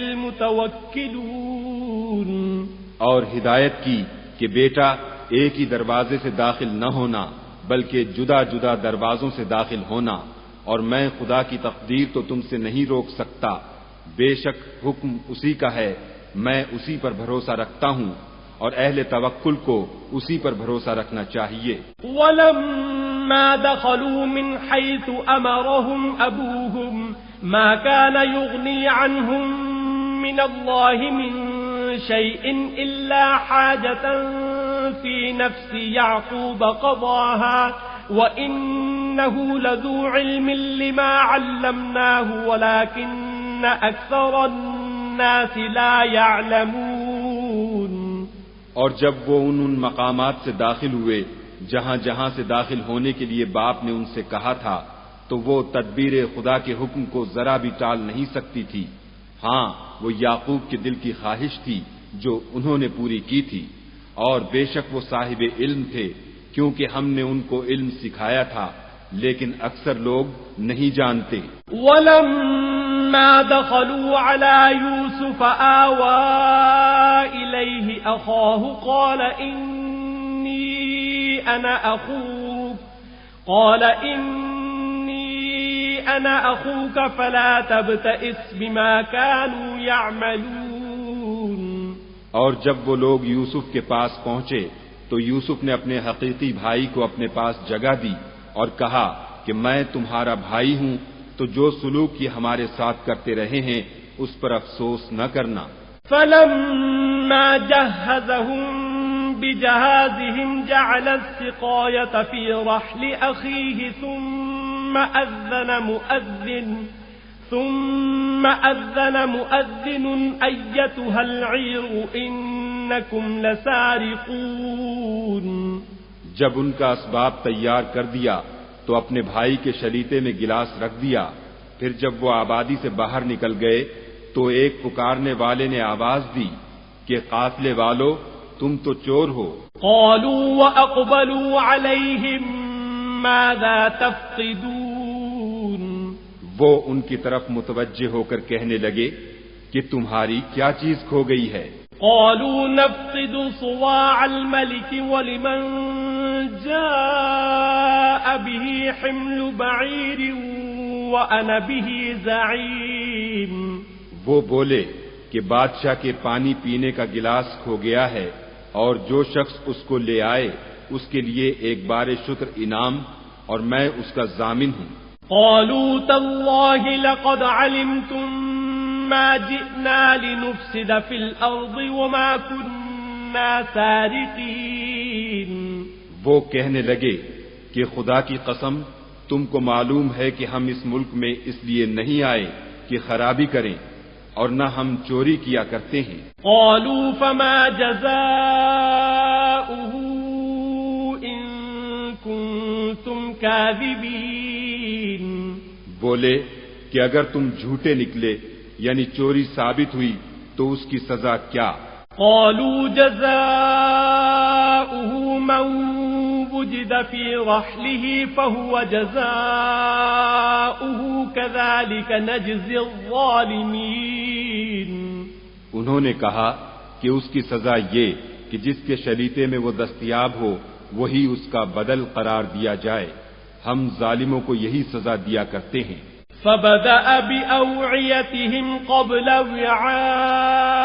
المتوكلون. اور ہدایت کی کہ بیٹا ایک ہی دروازے سے داخل نہ ہونا بلکہ جدا جدا دروازوں سے داخل ہونا، اور میں خدا کی تقدیر تو تم سے نہیں روک سکتا، بے شک حکم اسی کا ہے، میں اسی پر بھروسہ رکھتا ہوں اور اہل توکل کو اسی پر بھروسہ رکھنا چاہیے. ولما دخلوا من حيث أمرهم أبوهم ما كان يغني عنهم من الله من شيء إلا حاجة في نفس يعقوب قضاها وإنه لذو علم لما علمناه ولكن أكثر الناس لا يعلمون. اور جب وہ ان مقامات سے داخل ہوئے جہاں جہاں سے داخل ہونے کے لیے باپ نے ان سے کہا تھا تو وہ تدبیر خدا کے حکم کو ذرا بھی ٹال نہیں سکتی تھی. ہاں وہ یعقوب کے دل کی خواہش تھی جو انہوں نے پوری کی تھی، اور بے شک وہ صاحب علم تھے کیونکہ ہم نے ان کو علم سکھایا تھا، لیکن اکثر لوگ نہیں جانتے. وَلَمَّا دَخَلُوا عَلَى يُوسُفَ آوَى إِلَيْهِ أَخَاهُ قَالَ إِنِّي أَنَا أَخُوكَ فَلَا تَبْتَئِسْ بِمَا كَانُوا يَعْمَلُونَ. اور جب وہ لوگ یوسف کے پاس پہنچے تو یوسف نے اپنے حقیقی بھائی کو اپنے پاس جگہ دی اور کہا کہ میں تمہارا بھائی ہوں، تو جو سلوک یہ ہمارے ساتھ کرتے رہے ہیں اس پر افسوس نہ کرنا. فَلَمَّا جَهَّزَهُم بِجَهَازِهِمْ جَعَلَ السِّقَايَةَ فِي رَحْلِ أَخِيهِ ثُمَّ أَذَّنَ مُؤَذِّنٌ أَيَّتُهَا الْعِيرُ إِنَّكُمْ لَسَارِقُونَ. جب ان کا اسباب تیار کر دیا تو اپنے بھائی کے شلیتے میں گلاس رکھ دیا. پھر جب وہ آبادی سے باہر نکل گئے تو ایک پکارنے والے نے آواز دی کہ قافلے والو تم تو چور ہو. قالوا وأقبلوا عليهم ماذا تفقدون. وہ ان کی طرف متوجہ ہو کر کہنے لگے کہ تمہاری کیا چیز کھو گئی ہے. قالوا نفقد صواع الملك ولمن جاء به حمل بعير وأنا به زعيم. وہ بولے کہ بادشاہ کے پانی پینے کا گلاس کھو گیا ہے اور جو شخص اس کو لے آئے اس کے لیے ایک بار شکر انعام اور میں اس کا ضامن ہوں. قالوا تالله لقد علمتم ما جئنا لنفسد في الأرض وما كنا سارقين. وہ کہنے لگے کہ خدا کی قسم تم کو معلوم ہے کہ ہم اس ملک میں اس لیے نہیں آئے کہ خرابی کریں اور نہ ہم چوری کیا کرتے ہیں. قالوا فما جزاؤه إن كنتم كاذبين. بولے کہ اگر تم جھوٹے نکلے یعنی چوری ثابت ہوئی تو اس کی سزا کیا. قالوا جزاؤه من وجد في رحله فهو جزاؤه كذلك نجزي الظالمين. انہوں نے کہا کہ اس کی سزا یہ کہ جس کے شلیتے میں وہ دستیاب ہو وہی اس کا بدل قرار دیا جائے، ہم ظالموں کو یہی سزا دیا کرتے ہیں. فبدأ بأوعيتهم قبل وعاء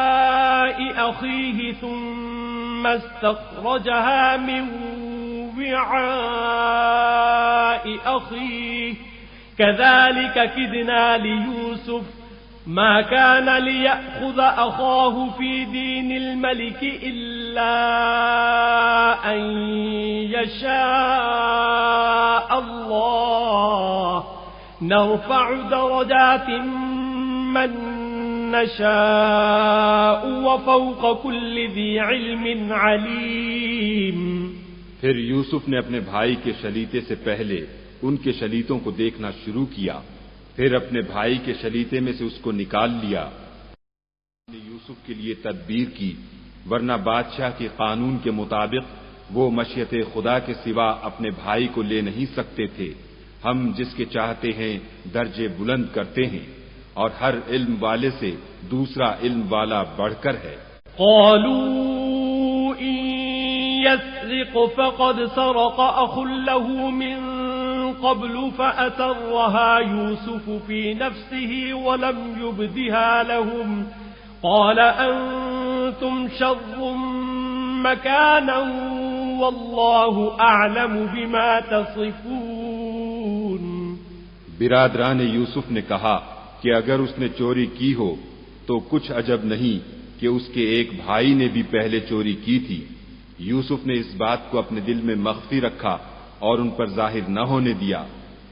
أخيه ثم استخرجها من وعاء أخيه كذلك كدنا ليوسف ما كان ليأخذ أخاه في دين الملك إلا أن يشاء الله نرفع درجات من نشاء وفوق كل ذي علم عليم۔ پھر یوسف نے اپنے بھائی کے شلیتے سے پہلے ان کے شلیتوں کو دیکھنا شروع کیا، پھر اپنے بھائی کے شلیتے میں سے اس کو نکال لیا۔ یوسف کے لیے تدبیر کی، ورنہ بادشاہ کے قانون کے مطابق وہ مشیت خدا کے سوا اپنے بھائی کو لے نہیں سکتے تھے۔ ہم جس کے چاہتے ہیں درجے بلند کرتے ہیں، اور ہر علم والے سے دوسرا علم والا بڑھ کر ہے۔ قالوا إن يسرق فقد سرق أخ له من قبل فأسرها يوسف في نفسه ولم يبدها لهم قال أنتم شر مكانا والله أعلم بما تصفون۔ برادران یوسف نے کہا کہ اگر اس نے چوری کی ہو تو کچھ عجب نہیں کہ اس کے ایک بھائی نے بھی پہلے چوری کی تھی۔ یوسف نے اس بات کو اپنے دل میں مخفی رکھا اور ان پر ظاہر نہ ہونے دیا،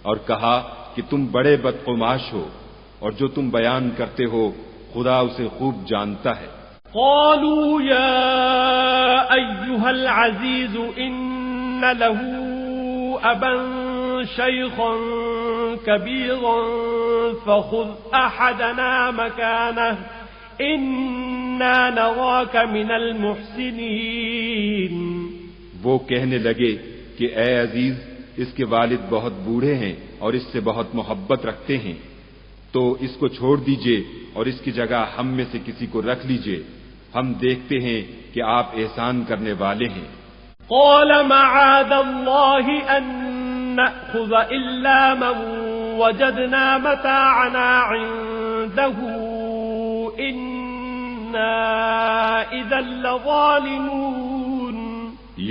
اور کہا کہ تم بڑے بدقماش ہو، اور جو تم بیان کرتے ہو خدا اسے خوب جانتا ہے۔ قالوا يا أيها العزيز إن له أبا شيخا كبيرا فخذ أحدنا مكانه إنا نراك من المحسنين۔ وہ کہنے لگے کہ اے عزیز، اس کے والد بہت بوڑھے ہیں اور اس سے بہت محبت رکھتے ہیں، تو اس کو چھوڑ دیجئے اور اس کی جگہ ہم میں سے کسی کو رکھ لیجئے، ہم دیکھتے ہیں کہ آپ احسان کرنے والے ہیں۔ قال معاذ الله أن نأخذ إلا من وجدنا متاعنا عنده إنا إذا لظالمون۔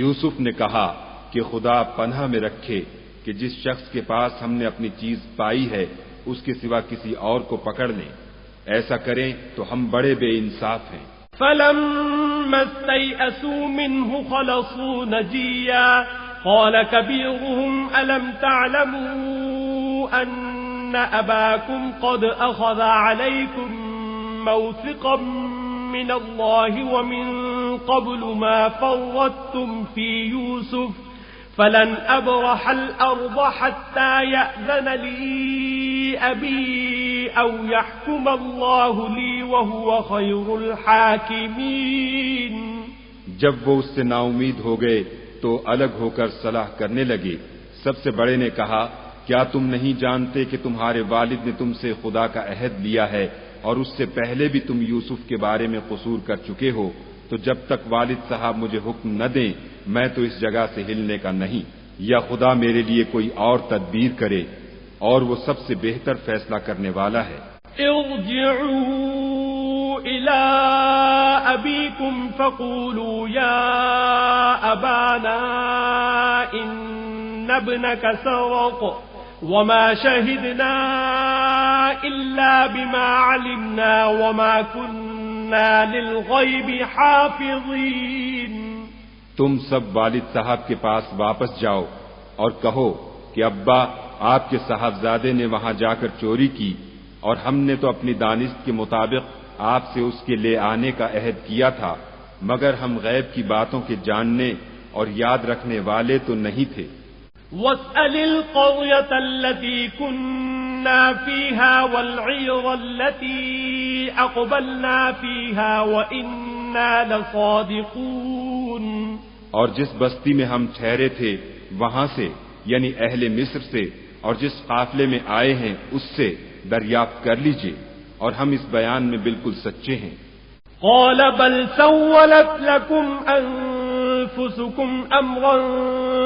یوسف نے کہا کہ خدا پناہ میں رکھے کہ جس شخص کے پاس ہم نے اپنی چیز پائی ہے اس کے سوا کسی اور کو پکڑ لیں، ایسا کریں تو ہم بڑے بے انصاف ہیں۔ فلما استيئسوا منه خلصوا نجيا قال كبيرهم ألم تعلموا أن أباكم قد أخذ عليكم موثقا من الله ومن قبل ما فرطتم في يوسف فلن أبرح الأرض حتى يأذن لي أبي أو يحكم الله لي وهو خير الحاكمين۔ جب وہ اس سے نا امید ہو گئے تو الگ ہو کر صلاح کرنے لگے۔ سب سے بڑے نے کہا کیا تم نہیں جانتے کہ تمہارے والد نے تم سے خدا کا عہد لیا ہے اور اس سے پہلے بھی تم یوسف کے بارے میں قصور کر چکے ہو، تو جب تک والد صاحب مجھے حکم نہ دیں میں تو اس جگہ سے ہلنے کا نہیں، یا خدا میرے لیے کوئی اور تدبیر کرے، اور وہ سب سے بہتر فیصلہ کرنے والا ہے۔ ارجعوا إلى أبيكم فقولوا يا أبانا إن ابنك سرق وما شهدنا إلا بما علمنا وما كنا للغيب حافظين۔ تم سب والد صاحب کے پاس واپس جاؤ اور کہو کہ ابا آپ کے صاحبزادے نے وہاں جا کر چوری کی، اور ہم نے تو اپنی دانست کے مطابق آپ سے اس کے لے آنے کا عہد کیا تھا، مگر ہم غیب کی باتوں کے جاننے اور یاد رکھنے والے تو نہیں تھے۔ وَاسْأَلِ الْقَرْيَةَ الَّتِي كُنَّا فِيهَا وَالْعِيرَ الَّتِي أَقْبَلْنَا فِيهَا وَإِنَّا لَصَادِقُونَ۔ اور جس بستی میں ہم ٹھہرے تھے وہاں سے، یعنی اہل مصر سے، اور جس قافلے میں آئے ہیں اس سے دریافت کر لیجئے، اور ہم اس بیان میں بالکل سچے ہیں۔ قال بل سولت لكم أنفسكم أمرا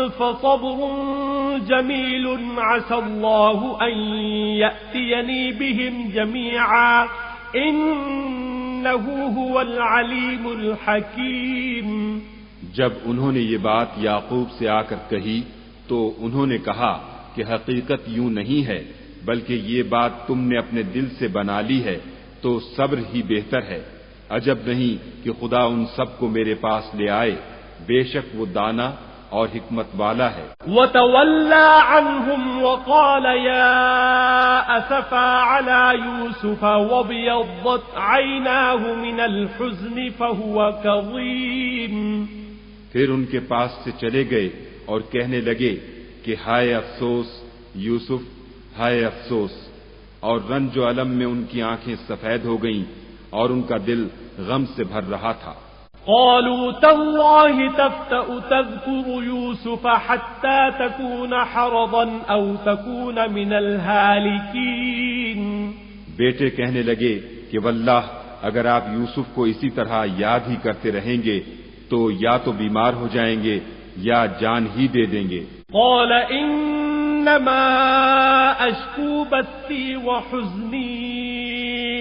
فصبر جميل عسى الله أن يأتيني بهم جميعا إنه هو العليم الحكيم. جب انہوں نے یہ بات یعقوب سے آ کر کہی تو انہوں نے کہا کہ حقیقت یوں نہیں ہے بلکہ یہ بات تم نے اپنے دل سے بنا لی ہے تو صبر ہی بہتر ہے. عجب نہیں کہ خدا ان سب کو میرے پاس لے آئے، بے شک وہ دانا اور حکمت والا ہے. وَتَوَلَّى عَنْهُمْ وَقَالَ يَا أَسَفَا عَلَى يُوسُفَ وَابْيَضَّتْ عَيْنَاهُ مِنَ الْحُزْنِ فَهُوَ كَظِيمٌ. پھر ان کے پاس سے چلے گئے اور کہنے لگے کہ ہائے افسوس یوسف، ہائے افسوس، اور رنج و الم میں ان کی آنکھیں سفید ہو گئیں اور ان کا دل غم سے بھر رہا تھا. قالوا تالله تفتأ تذكر يوسف حتى تكون حرضا أو تكون من الهالكين. بیٹے کہنے لگے کہ واللہ اگر آپ یوسف کو اسی طرح یاد ہی کرتے رہیں گے تو یا تو بیمار ہو جائیں گے یا جان ہی دے دیں گے. قال انما اشكو بثي وحزني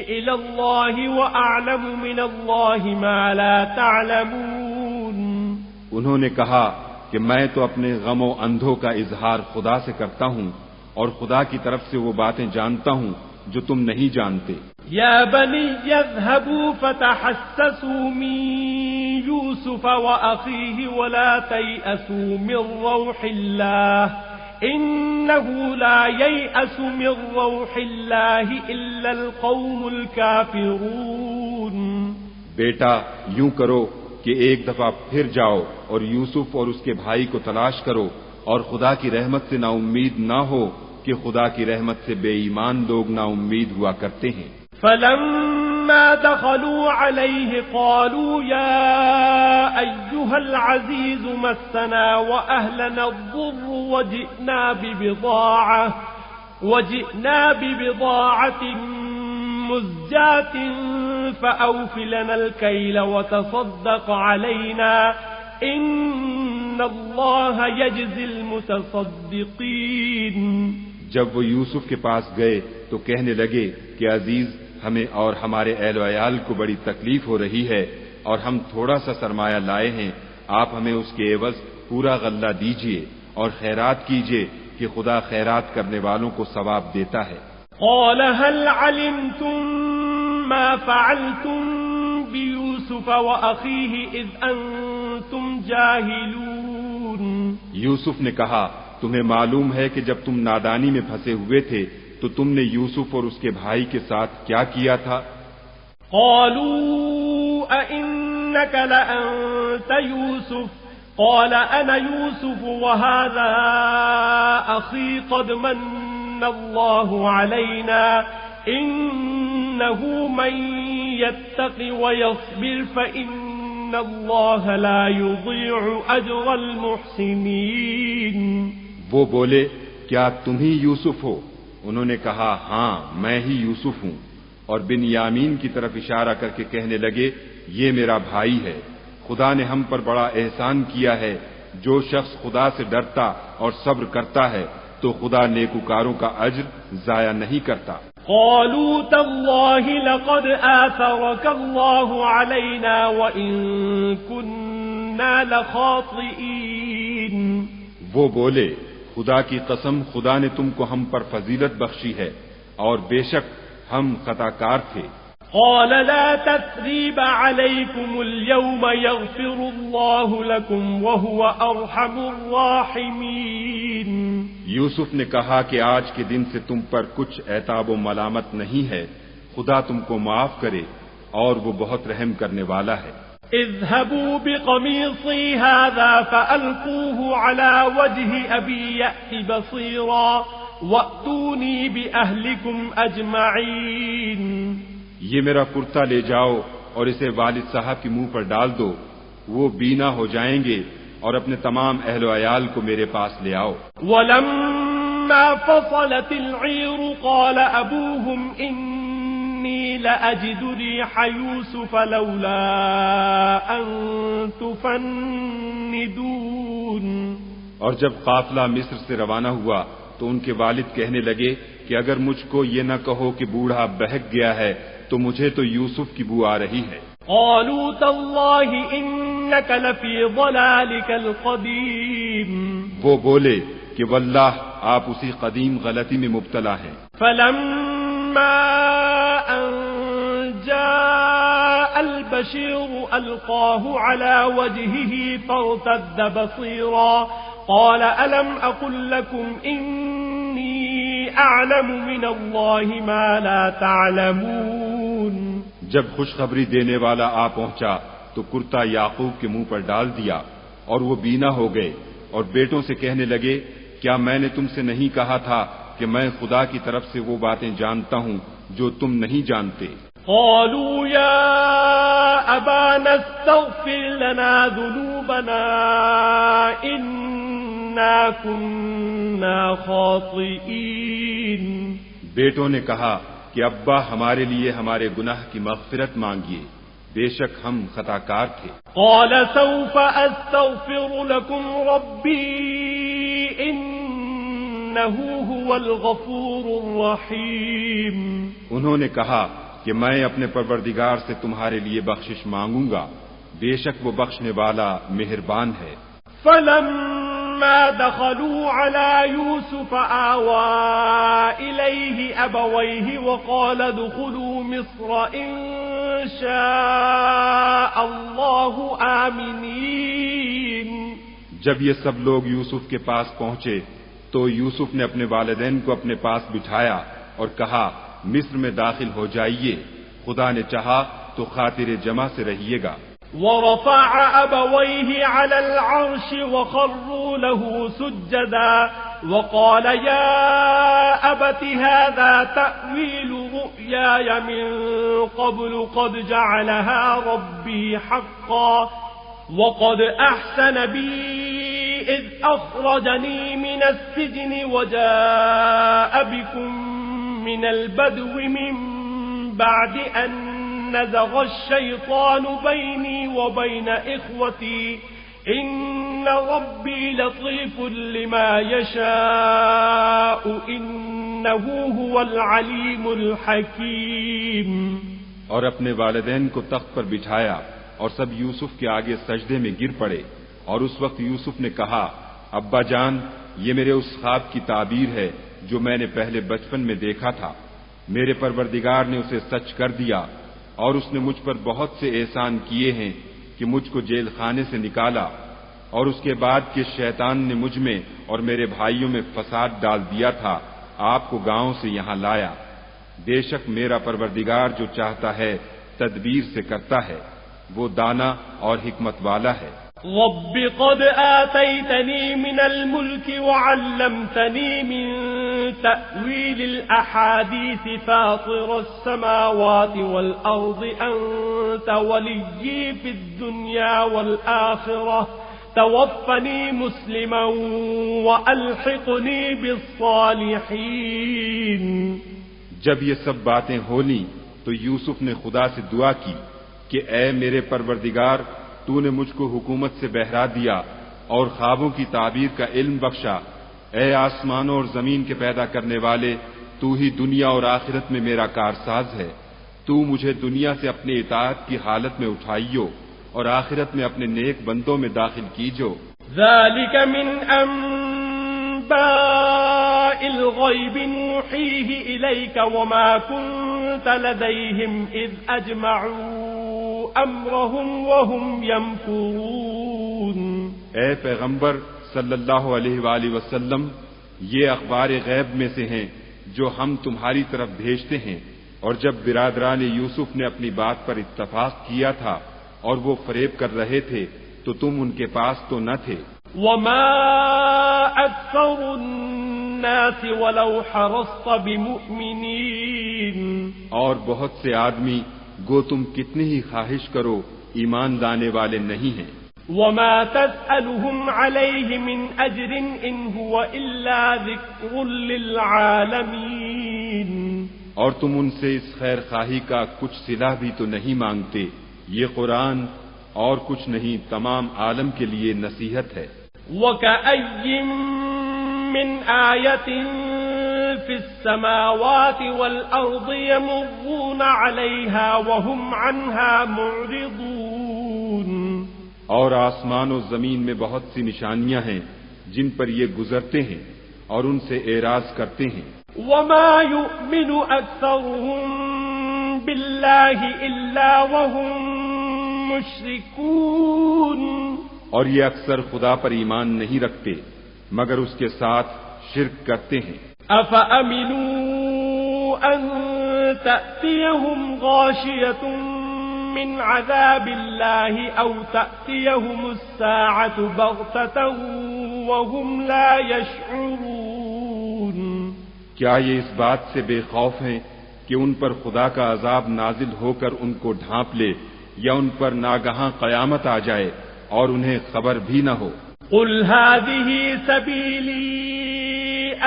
الى الله واعلم من الله ما لا تعلمون. انہوں نے کہا کہ میں تو اپنے غم و اندھوں کا اظہار خدا سے کرتا ہوں اور خدا کی طرف سے وہ باتیں جانتا ہوں جو تم نہیں جانتے. يا بني اذهبوا فتحسسوا من يوسف وأخيه ولا تيأسوا من روح الله إنه لا ييأس من روح الله إلا القوم الكافرون. بیٹا یوں کرو کہ ایک دفعہ پھر جاؤ اور یوسف اور اس کے بھائی کو تلاش کرو اور خدا کی رحمت سے نا امید نہ ہو کہ خدا کی رحمت سے بے ایمان لوگ نا امید ہوا کرتے ہیں. فلما دخلوا عليه قالوا يا أيها العزيز مسنا وأهلنا الضر وجئنا ببضاعة مزجاة فأوف لنا الكيل وتصدق علينا إن الله يجزي المتصدقين. جب وہ یوسف کے پاس گئے تو کہنے لگے کہ عزیز ہمیں اور ہمارے اہل و عیال کو بڑی تکلیف ہو رہی ہے اور ہم تھوڑا سا سرمایہ لائے ہیں، آپ ہمیں اس کے عوض پورا غلہ دیجیے اور خیرات کیجیے کہ خدا خیرات کرنے والوں کو ثواب دیتا ہے. قال هل علمتم ما فعلتم بيوسف وأخيه إذ أنتم جاهلون. یوسف نے کہا تمہیں معلوم ہے کہ جب تم نادانی میں پھنسے ہوئے تھے تو تم نے یوسف اور اس کے بھائی کے ساتھ کیا کیا تھا؟ قالوا أئنك لأنت يوسف قال أنا يوسف وهذا أخي قد من الله علينا إنه من يتق ويصبر فإن الله لا يضيع أجر المحسنين. وہ بولے کیا تم ہی یوسف ہو؟ انہوں نے کہا ہاں میں ہی یوسف ہوں، اور بن یامین کی طرف اشارہ کر کے کہنے لگے یہ میرا بھائی ہے، خدا نے ہم پر بڑا احسان کیا ہے، جو شخص خدا سے ڈرتا اور صبر کرتا ہے تو خدا نیکوکاروں کا اجر ضائع نہیں کرتا. قالوا تالله لقد آثرك الله علينا وإن كنا لخاطئين. وہ بولے خدا کی قسم خدا نے تم کو ہم پر فضیلت بخشی ہے اور بے شک ہم خطا کار تھے. قال لا تثريب عليكم اليوم يغفر الله لكم وهو أرحم الراحمين. یوسف نے کہا کہ آج کے دن سے تم پر کچھ عتاب و ملامت نہیں ہے، خدا تم کو معاف کرے اور وہ بہت رحم کرنے والا ہے. اذهبوا بقميصي هذا فألقوه على وجه أبي يأت بصيرا وأتوني بأهلكم أجمعين. یہ میرا کرتا لے جاؤ اور اسے والد صاحب کے منہ پر ڈال دو، وہ بینا ہو جائیں گے، اور اپنے تمام اہل و عیال کو میرے پاس لے آؤ. ولما فصلت العير قال أبوهم إني لأجد ريح يوسف لولا أن تفندون. اور جب قافلہ مصر سے روانہ ہوا تو ان کے والد کہنے لگے کہ اگر مجھ کو یہ نہ کہو کہ بوڑھا بہک گیا ہے تو مجھے تو یوسف کی بو آ رہی ہے۔ قالوا تالله إنك لفي ضلالك القديم وہ بولے کہ واللہ آپ اسی قدیم غلطی میں مبتلا ہیں۔ فلما أن جاء البشير ألقاه على وجهه فارتد بصيرا قال ألم أقل لكم إني أعلم من الله ما لا تعلمون۔ جب خوشخبری دینے والا آ پہنچا تو کرتا یعقوب کے منہ پر ڈال دیا اور وہ بینا ہو گئے اور بیٹوں سے کہنے لگے کیا میں نے تم سے نہیں کہا تھا کہ میں خدا کی طرف سے وہ باتیں جانتا ہوں جو تم نہیں جانتے۔ قالوا يا أبانا استغفر لنا ذنوبنا إنا كنا خاطئين۔ بیٹوں نے کہا کہ ابا ہمارے لیے ہمارے گناہ کی مغفرت مانگیے، بے شک ہم خطا کار تھے۔ قال سوف أستغفر لكم ربي إنه هو الغفور الرحيم۔ انہوں نے کہا کہ میں اپنے پروردگار سے تمہارے لیے بخشش مانگوں گا، بے شک وہ بخشنے والا مہربان ہے۔ فلما دخلوا على يوسف آوى إليه أبويه وقال ادخلوا مصر إن شاء الله آمنين۔ جب یہ سب لوگ یوسف کے پاس پہنچے تو یوسف نے اپنے والدین کو اپنے پاس بٹھایا اور کہا مصر میں داخل ہو جائیے، خدا نے چاہا تو خاطر جمع سے رہیے گا۔ ورفع أبويه على العرش وخروا له سجدا وقال يا أبت هذا تأويل رؤياي من قبل قد جعلها ربي حقا وقد أحسن بي إذ أخرجني من السجن وجاء بكم من البدو من بعد أن نزغ الشيطان بيني وبين إخوتي إن ربي لطيف لما يشاء إنه هو العليم الحكيم۔ اور اپنے والدین کو تخت پر بٹھایا اور سب یوسف کے آگے سجدے میں گر پڑے، اور اس وقت یوسف نے کہا ابا جان یہ میرے اس خواب کی تعبیر ہے جو میں نے پہلے بچپن میں دیکھا تھا، میرے پروردگار نے اسے سچ کر دیا اور اس نے مجھ پر بہت سے احسان کیے ہیں کہ مجھ کو جیل خانے سے نکالا اور اس کے بعد کہ شیطان نے مجھ میں اور میرے بھائیوں میں فساد ڈال دیا تھا آپ کو گاؤں سے یہاں لایا۔ بے شک میرا پروردگار جو چاہتا ہے تدبیر سے کرتا ہے، وہ دانا اور حکمت والا ہے۔ رب قد آتيتني من الملك وعلمتني من تأويل الأحاديث فاطر السماوات والأرض أنت وليي في الدنيا والآخرة توفني مسلما وألحقني بالصالحين۔ جب یہ سب باتیں ہولیں تو یوسف نے خدا سے دعا کی کہ اے میرے پروردگار تو نے مجھ کو حکومت سے بہرا دیا اور خوابوں کی تعبیر کا علم بخشا، اے آسمانوں اور زمین کے پیدا کرنے والے تو ہی دنیا اور آخرت میں میرا کارساز ہے، تو مجھے دنیا سے اپنی اطاعت کی حالت میں اٹھائیو اور آخرت میں اپنے نیک بندوں میں داخل کیجو۔ ذلك من أنباء الغيب نوحيه إليك وما كنت لديهم إذ أجمعوا أمرهم وهم يمكرون۔ اے پیغمبر صلی اللہ علیہ وآلہ وسلم، یہ اخبار غیب میں سے ہیں جو ہم تمہاری طرف بھیجتے ہیں، اور جب برادران یوسف نے اپنی بات پر اتفاق کیا تھا اور وہ فریب کر رہے تھے تو تم ان کے پاس تو نہ تھے۔ وما أكثر الناس ولو حرصت بمؤمنين، اور بہت سے آدمی گو تم کتنی ہی خواہش کرو ایمان لانے والے نہیں ہیں۔ وما تسألهم عليه من أجر إن هو إلا ذكر للعالمين، اور تم ان سے اس خیر خواہی کا کچھ صلہ بھی تو نہیں مانگتے، یہ قرآن اور کچھ نہیں تمام عالم کے لیے نصیحت ہے۔ وكأي من آية في السماوات والأرض يمرون عليها وهم عنها معرضون. اور آسمان و زمین میں بہت سی نشانیاں ہیں جن پر یہ گزرتے ہیں اور ان سے اعراض کرتے ہیں. وما يؤمن أكثرهم بالله إلا وهم مشركون. اور یہ اکثر خدا پر ایمان نہیں رکھتے مگر اس کے ساتھ شرک کرتے ہیں. أفأمنوا أن تأتيهم غاشية من عذاب الله أو تأتيهم الساعة بغتة وهم لا يشعرون. کیا یہ اس بات سے بے خوف ہیں کہ ان پر خدا کا عذاب نازل ہو کر ان کو ڈھانپ لے یا ان پر ناگہاں قیامت آ جائے اور انہیں خبر بھی نہ ہو؟ قل هذه سبيلي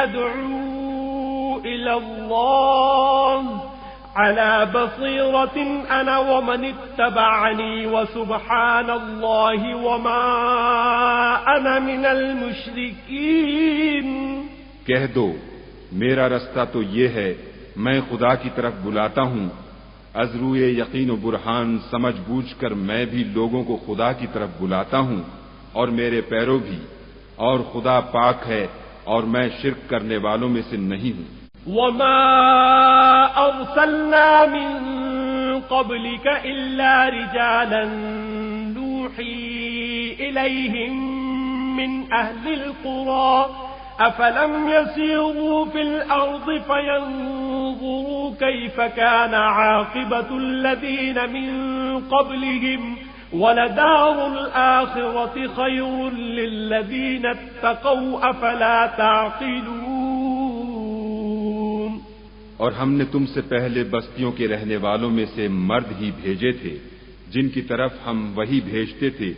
أدعو إلى الله على بصيرة أنا ومن اتبعني وسبحان الله وما أنا من المشركين. کہہ دو میرا رستہ تو یہ ہے میں خدا کی طرف بلاتا ہوں از روئے یقین و برہان سمجھ بوجھ کر میں بھی لوگوں کو خدا کی طرف بلاتا ہوں اور میرے پیرو بھی اور خدا پاک ہے اور میں شرک کرنے والوں میں سے نہیں ہوں. وما أرسلنا من قبلك إلا رجالا نوحي إليهم من أهل القرى أفلم يسيروا في الأرض فينظروا كيف كان عاقبة الذين من قبلهم ولدار الآخرة خير للذين اتقوا أفلا تعقلون. اور ہم نے تم سے پہلے بستیوں کے رہنے والوں میں سے مرد ہی بھیجے تھے جن کی طرف ہم وہی بھیجتے تھے.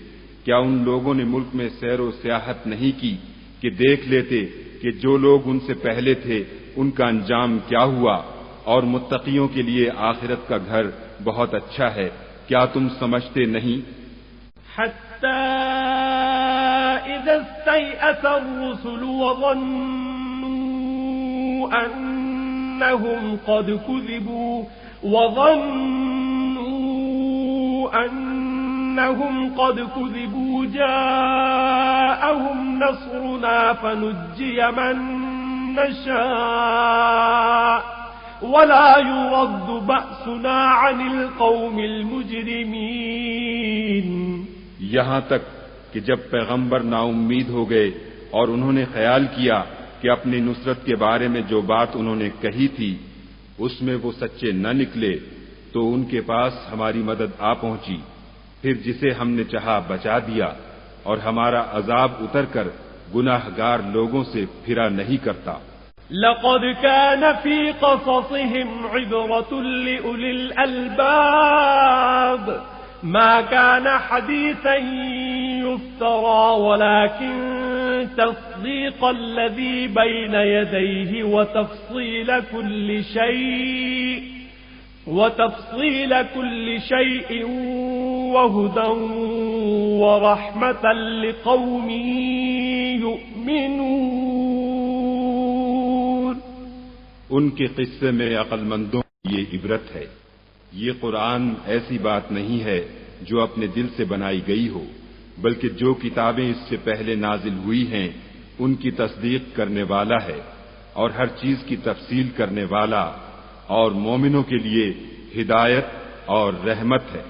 کیا ان لوگوں نے ملک میں سیر و سیاحت نہیں کی کہ دیکھ لیتے کہ جو لوگ ان سے پہلے تھے ان کا انجام کیا ہوا اور متقیوں کے لیے آخرت کا گھر بہت اچھا ہے. کیا تم سمجھتے نہیں؟ حتى إذا استيأس الرسل وظنوا أنهم قد كذبوا جاءهم نصرنا فنجي من نشاء ولا يرد بأسنا عن القوم المجرمين. یہاں تک کہ جب پیغمبر نا امید ہو گئے اور انہوں نے خیال کیا کہ اپنی نصرت کے بارے میں جو بات انہوں نے کہی تھی اس میں وہ سچے نہ نکلے تو ان کے پاس ہماری مدد آ پہنچی. پھر جسے ہم نے چاہا بچا دیا اور ہمارا عذاب اتر کر گناہگار لوگوں سے پھرا نہیں کرتا. لقد كان في قصصهم عبرة لأولي الألباب ما كان حديثا يفترى ولكن تصديق الذي بين يديه وتفصيل كل شيء وهدى ورحمة لقوم يؤمنون. ان کے قصے میں عقل مندوں یہ عبرت ہے. یہ قرآن ایسی بات نہیں ہے جو اپنے دل سے بنائی گئی ہو بلکہ جو کتابیں اس سے پہلے نازل ہوئی ہیں ان کی تصدیق کرنے والا ہے اور ہر چیز کی تفصیل کرنے والا اور مومنوں کے لیے ہدایت اور رحمت ہے.